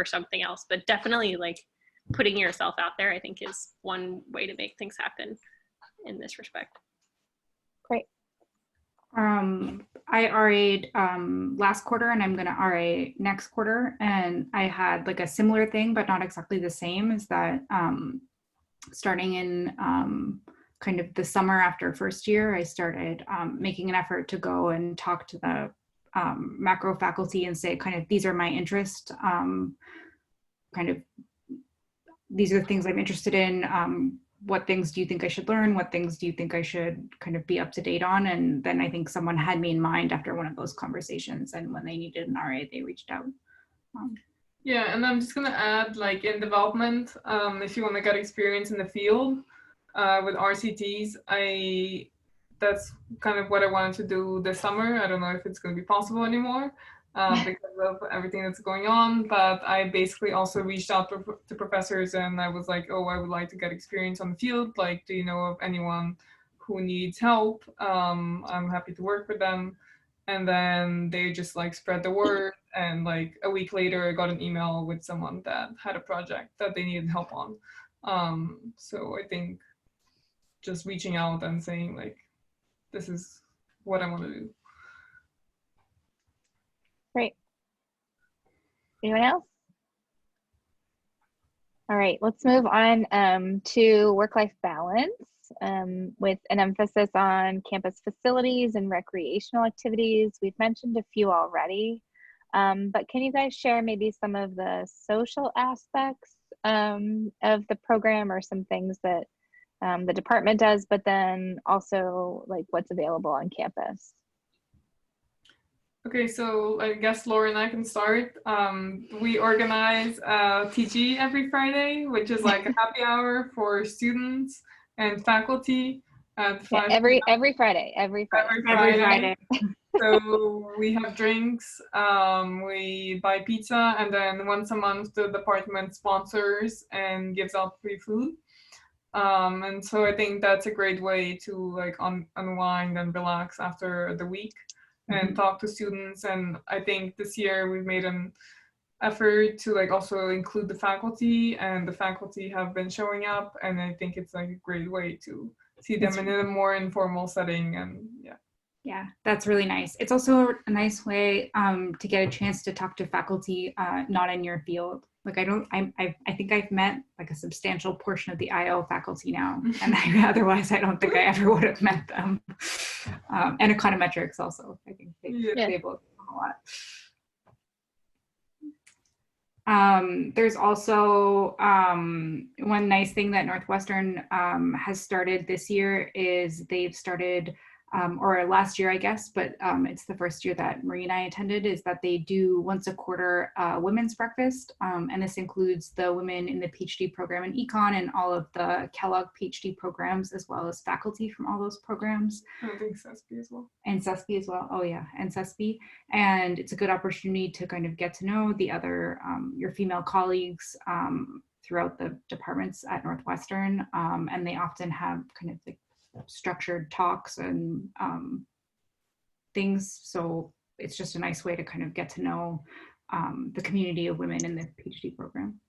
something else. But definitely like putting yourself out there, I think, is one way to make things happen in this respect. Great. I RA'd last quarter and I'm going to RA next quarter, and I had like a similar thing but not exactly the same, is that starting in kind of the summer after first year, I started making an effort to go and talk to the macro faculty and say kind of, these are my interests, kind of these are the things I'm interested in. What things do you think I should learn? What things do you think I should kind of be up to date on? And then I think someone had me in mind after one of those conversations, and when they needed an RA, they reached out. Yeah, and I'm just gonna add, like in development, if you want to get experience in the field with RCTs, that's kind of what I wanted to do this summer. I don't know if it's going to be possible anymore because of everything that's going on, but I basically also reached out to professors and I was like, oh, I would like to get experience on the field. Like, do you know of anyone who needs help? I'm happy to work with them. And then they just like spread the word, and like a week later I got an email with someone that had a project that they needed help on. So I think just reaching out and saying like, this is what I want to do. Great. Anyone else? All right, let's move on to work-life balance with an emphasis on campus facilities and recreational activities. We've mentioned a few already. But can you guys share maybe some of the social aspects of the program, or some things that the department does, but then also like what's available on campus? Okay, so I guess Laura and I can start. We organize TG every Friday, which is like a happy hour for students and faculty at 5 every Friday. Every Friday. So we have drinks, we buy pizza, and then once a month the department sponsors and gives out free food. And so I think that's a great way to like unwind and relax after the week and talk to students. And I think this year we've made an effort to like also include the faculty, and the faculty have been showing up, and I think it's like a great way to see them in a more informal setting. And yeah, that's really nice. It's also a nice way to get a chance to talk to faculty not in your field. Like I think I've met like a substantial portion of the IO faculty now, and otherwise I don't think I ever would have met them. And econometrics also, I think they both a lot. There's also one nice thing that Northwestern has started this year is they've started, or last year, I guess, but it's the first year that Marie and I attended, is that they do once a quarter women's breakfast. And this includes the women in the PhD program in econ and all of the Kellogg PhD programs, as well as faculty from all those programs. I think CESP as well. And CESP as well. Oh yeah, and CESP. And it's a good opportunity to kind of get to know the other, your female colleagues throughout the departments at Northwestern. And they often have kind of like structured talks and things. So it's just a nice way to kind of get to know the community of women in the PhD program.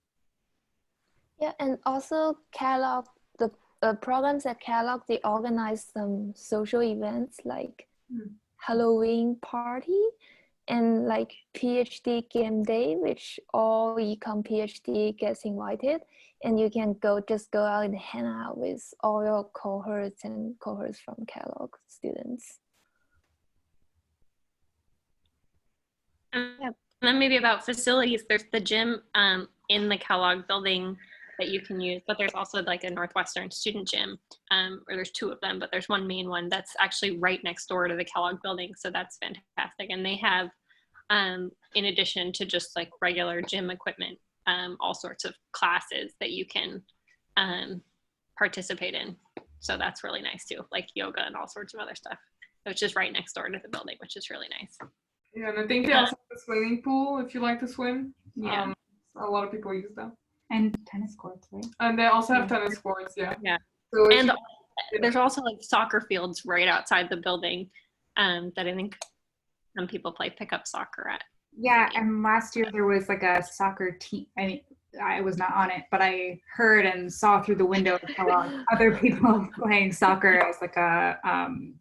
Yeah, and also Kellogg, the programs at Kellogg, they organize some social events like Halloween party and like PhD game day, which all econ PhD gets invited, and you can just go out and hang out with all your cohorts and cohorts from Kellogg students. And then maybe about facilities, there's the gym in the Kellogg building that you can use, but there's also like a Northwestern student gym, or there's two of them, but there's one main one that's actually right next door to the Kellogg building, so that's fantastic. And they have, in addition to just like regular gym equipment, all sorts of classes that you can participate in, so that's really nice too, like yoga and all sorts of other stuff, which is right next door to the building, which is really nice. Yeah, and I think they also have a swimming pool if you like to swim. Yeah. A lot of people use that. And tennis courts, right? And they also have tennis courts, yeah. So and there's also like soccer fields right outside the building that I think some people play pickup soccer at. Yeah, and last year there was like a soccer team. I mean, I was not on it, but I heard and saw through the window of Kellogg other people playing soccer as like a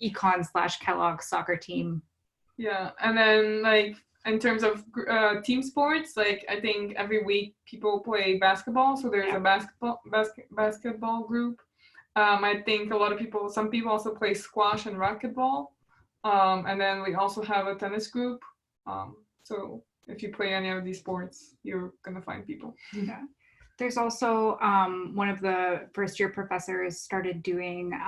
econ/Kellogg soccer team. Yeah, and then like in terms of team sports, like I think every week people play basketball, so there's a basketball group. I think some people also play squash and racquetball, and then we also have a tennis group. So if you play any of these sports, you're gonna find people. Yeah. There's also one of the first year professors started doing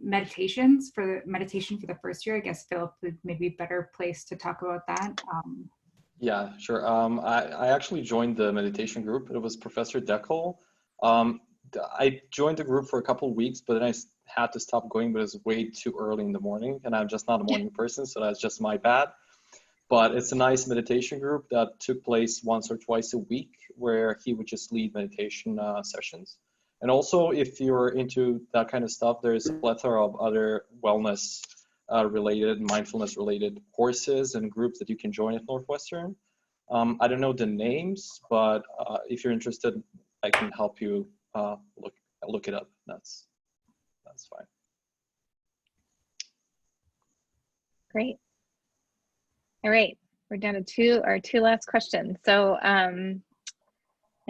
meditation for the first year. I guess Philip would maybe be a better place to talk about that. Yeah, sure. I actually joined the meditation group. It was Professor Deckel. I joined the group for a couple of weeks, but then I had to stop going, but it was way too early in the morning, and I'm just not a morning person, so that's just my bad. But it's a nice meditation group that took place once or twice a week, where he would just lead meditation sessions. And also, if you're into that kind of stuff, there's a plethora of other wellness related, mindfulness related courses and groups that you can join at Northwestern. I don't know the names, but if you're interested, I can help you look it up. That's fine. Great. All right, we're down to two last questions. So, and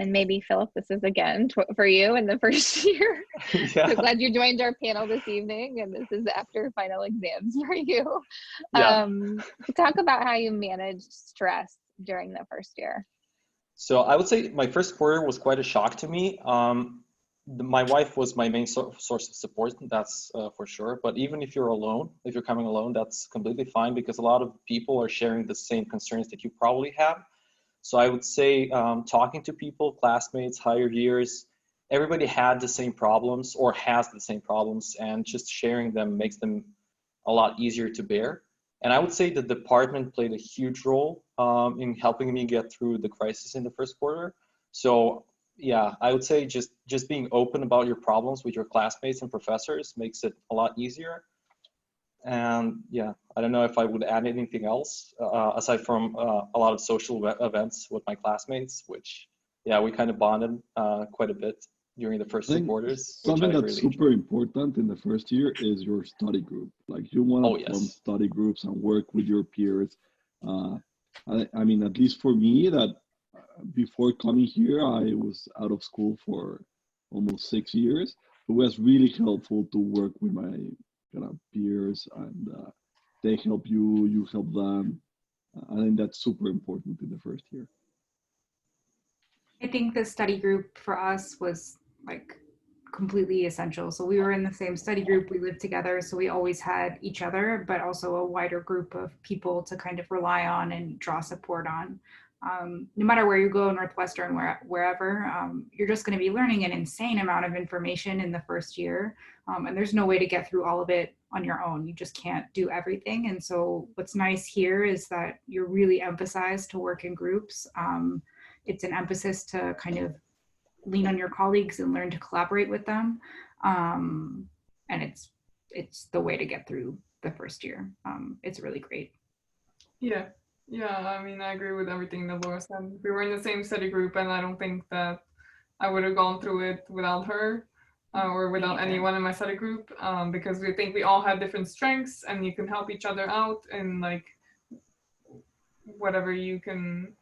And maybe Philip, this is again for you in the first year. Yeah. So glad you joined our panel this evening, and this is after final exams for you. Yeah. Talk about how you managed stress during the first year. So I would say my first quarter was quite a shock to me. My wife was my main source of support, that's for sure. But even if you're alone, if you're coming alone, that's completely fine because a lot of people are sharing the same concerns that you probably have. So I would say talking to people, classmates, higher years, everybody had the same problems or has the same problems, and just sharing them makes them a lot easier to bear. And I would say the department played a huge role in helping me get through the crisis in the first quarter. So yeah, I would say just being open about your problems with your classmates and professors makes it a lot easier. And yeah, I don't know if I would add anything else aside from a lot of social events with my classmates, which yeah, we kind of bonded quite a bit during the first 2 quarters. Something that's really super important in the first year is your study group. Like you want to form study groups and work with your peers. I mean, at least for me, that before coming here, I was out of school for almost 6 years. It was really helpful to work with my kind of peers, and they help you, you help them. I think that's super important in the first year. I think the study group for us was like completely essential. So we were in the same study group, we lived together, so we always had each other, but also a wider group of people to kind of rely on and draw support on. No matter where you go, Northwestern, wherever, you're just going to be learning an insane amount of information in the first year. And there's no way to get through all of it on your own. You just can't do everything. And so what's nice here is that you're really emphasized to work in groups. It's an emphasis to kind of lean on your colleagues and learn to collaborate with them. And it's the way to get through the first year. It's really great. Yeah. Yeah, I mean, I agree with everything that Laura said. We were in the same study group, and I don't think that I would have gone through it without her or without anyone in my study group, because we think we all have different strengths, and you can help each other out in like whatever you can,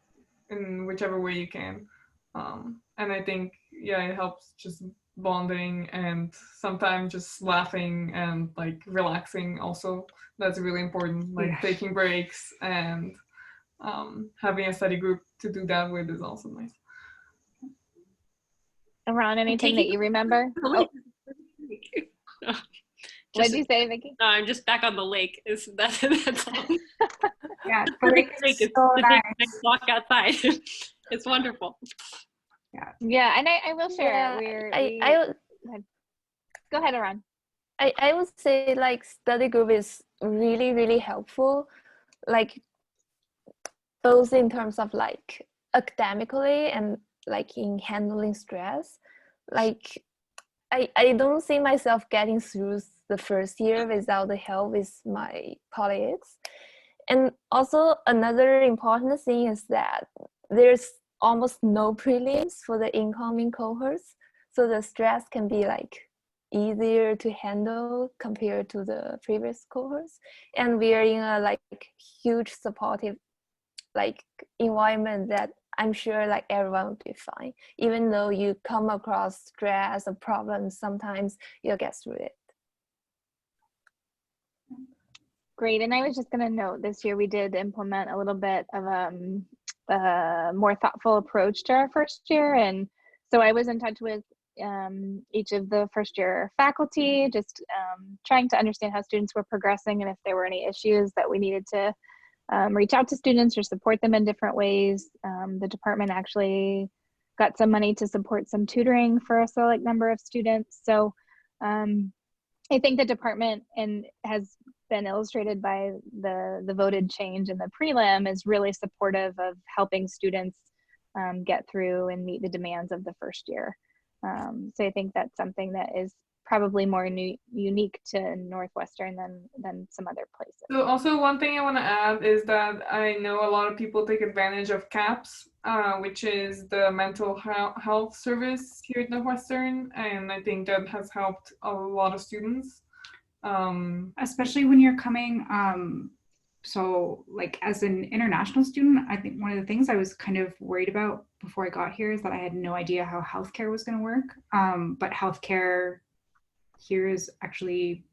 in whichever way you can. And I think, yeah, it helps just bonding and sometimes just laughing and like relaxing also. That's really important, like taking breaks and having a study group to do that with is also nice. Ron, anything that you remember? What did you say, Vicky? No, I'm just back on the lake. That's all. Yeah, the lake is so nice. Walk outside. It's wonderful. Yeah, and I will share. Go ahead, Ron. I would say like study group is really, really helpful, like both in terms of like academically and like in handling stress. Like I don't see myself getting through the first year without the help with my colleagues. And also another important thing is that there's almost no prelims for the incoming cohorts. So the stress can be like easier to handle compared to the previous cohorts. And we are in a like huge supportive like environment that I'm sure like everyone will be fine. Even though you come across stress or problems, sometimes you'll get through it. Great, and I was just gonna note this year we did implement a little bit of a more thoughtful approach to our first year. And so I was in touch with each of the first year faculty, just trying to understand how students were progressing and if there were any issues that we needed to reach out to students or support them in different ways. The department actually got some money to support some tutoring for a select number of students. So I think the department, and has been illustrated by the voted change in the prelim, is really supportive of helping students get through and meet the demands of the first year. So I think that's something that is probably more unique to Northwestern than some other places. So also one thing I want to add is that I know a lot of people take advantage of CAPS, which is the mental health service here at Northwestern, and I think that has helped a lot of students. Especially when you're coming so like as an international student, I think one of the things I was kind of worried about before I got here is that I had no idea how healthcare was going to work. But healthcare here is actually,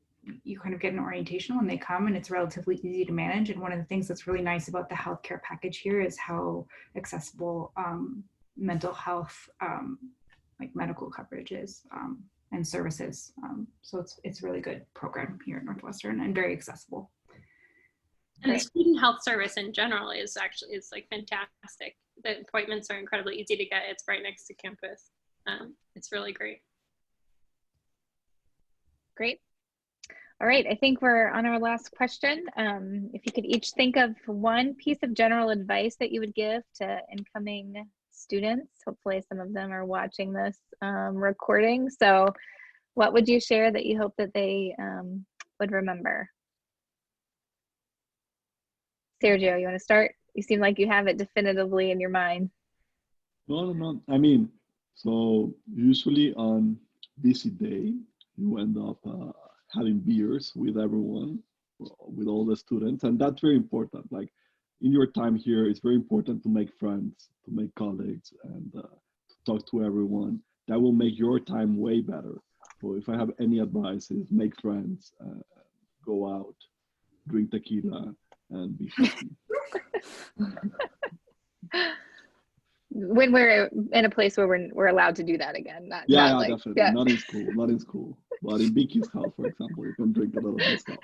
you kind of get an orientation when they come, and it's relatively easy to manage. And one of the things that's really nice about the healthcare package here is how accessible mental health, like medical coverage is, and services. So it's a really good program here at Northwestern and very accessible. And the student health service in general is like fantastic. The appointments are incredibly easy to get. It's right next to campus. It's really great. Great. All right, I think we're on our last question. If you could each think of one piece of general advice that you would give to incoming students. Hopefully some of them are watching this recording. So what would you share that you hope that they would remember? Sergio, you want to start? You seem like you have it definitively in your mind. No. I mean, so usually on busy day, you end up having beers with everyone, with all the students, and that's very important. Like in your time here, it's very important to make friends, to make colleagues, and to talk to everyone. That will make your time way better. So if I have any advice, is make friends, go out, drink tequila, and be happy. When we're in a place where we're allowed to do that again, not like, definitely. Yeah. Not in school. But in Vicky's house, for example, you can drink a little bit stuff.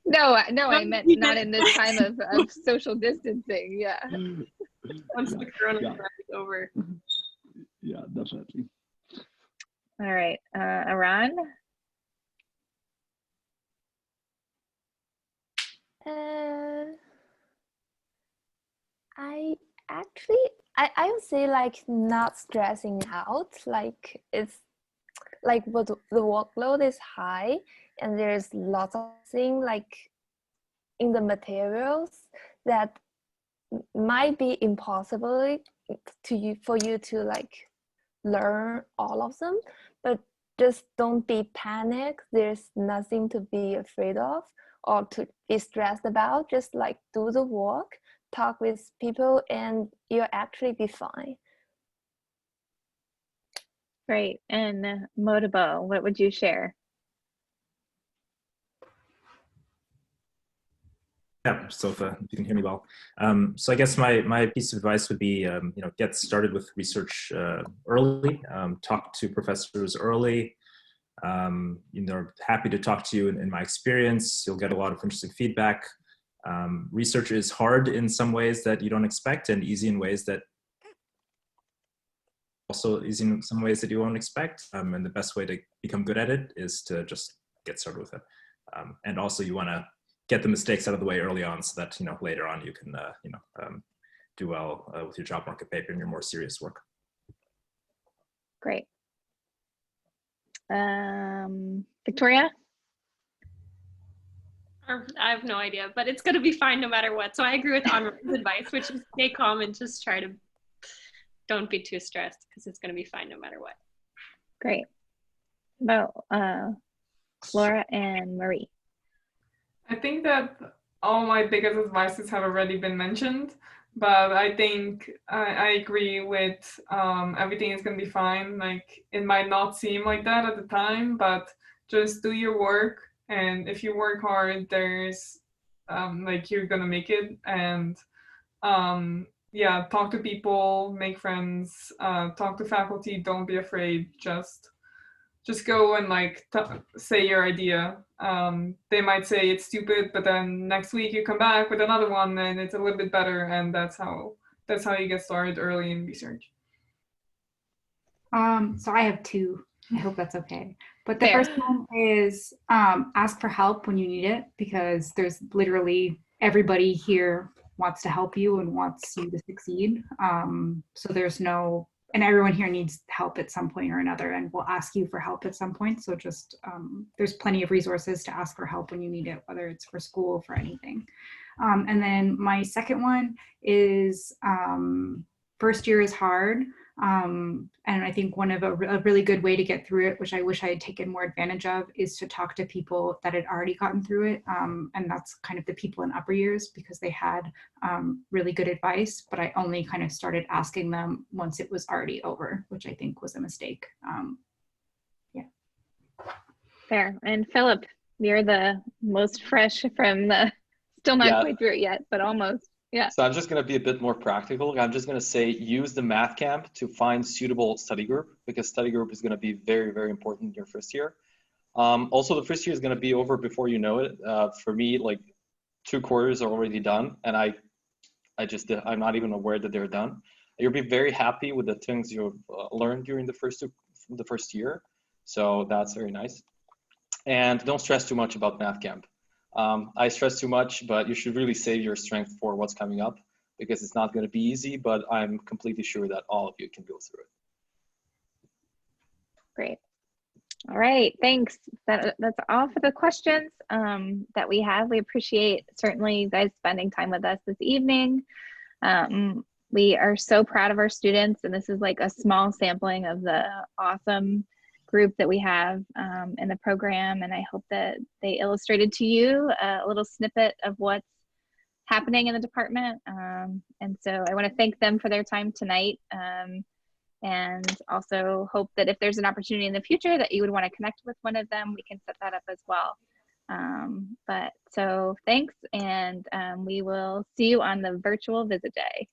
No, I meant not in this time of social distancing. Yeah. Once the coronavirus is over. Yeah, definitely. All right, Aran. I would say like not stressing out. Like it's like what the workload is high and there's lots of things like in the materials that might be impossible for you to like learn all of them, but just don't be panicked. There's nothing to be afraid of or to be stressed about. Just like do the work, talk with people, and you'll actually be fine. Great. And Motabo, what would you share? Yeah, so if you can hear me well. So I guess my piece of advice would be, get started with research early, talk to professors early. They're happy to talk to you in my experience. You'll get a lot of interesting feedback. Research is hard in some ways that you don't expect, and easy in ways that also easy in some ways that you won't expect. And the best way to become good at it is to just get started with it. And also you want to get the mistakes out of the way early on so that, later on you can, do well with your job market paper and your more serious work. Great. Victoria? I have no idea, but it's going to be fine no matter what. So I agree with Anra's advice, which is stay calm and just don't be too stressed because it's going to be fine no matter what. Great. About Laura and Marie. I think that all my biggest advices have already been mentioned, but I think I agree with everything is going to be fine. Like it might not seem like that at the time, but just do your work. And if you work hard, there's you're going to make it. And talk to people, make friends, talk to faculty. Don't be afraid. Just go and say your idea. They might say it's stupid, but then next week you come back with another one and it's a little bit better, and that's how you get started early in research. So I have two. I hope that's okay. But the first one is ask for help when you need it, because there's literally everybody here wants to help you and wants you to succeed. So there's no, and everyone here needs help at some point or another, and will ask you for help at some point. So just there's plenty of resources to ask for help when you need it, whether it's for school, for anything. And then my second one is first year is hard. And I think one of a really good way to get through it, which I wish I had taken more advantage of, is to talk to people that had already gotten through it. And that's kind of the people in upper years, because they had really good advice, but I only kind of started asking them once it was already over, which I think was a mistake. Yeah. Fair. And Philip, you're the most fresh from the, still not quite through it yet, but almost. Yeah. So I'm just going to be a bit more practical. I'm just going to say use the math camp to find suitable study group, because study group is going to be very, very important in your first year. Also, the first year is going to be over before you know it. For me, like 2 quarters are already done, and I'm not even aware that they're done. You'll be very happy with the things you've learned during the first year. So that's very nice. And don't stress too much about math camp. I stress too much, but you should really save your strength for what's coming up, because it's not going to be easy, but I'm completely sure that all of you can go through it. Great. All right, thanks. That's all for the questions that we have. We appreciate certainly you guys spending time with us this evening. We are so proud of our students, and this is like a small sampling of the awesome group that we have in the program, and I hope that they illustrated to you a little snippet of what's happening in the department. And so I want to thank them for their time tonight, and also hope that if there's an opportunity in the future that you would want to connect with one of them, we can set that up as well. But so thanks, and we will see you on the virtual visit day.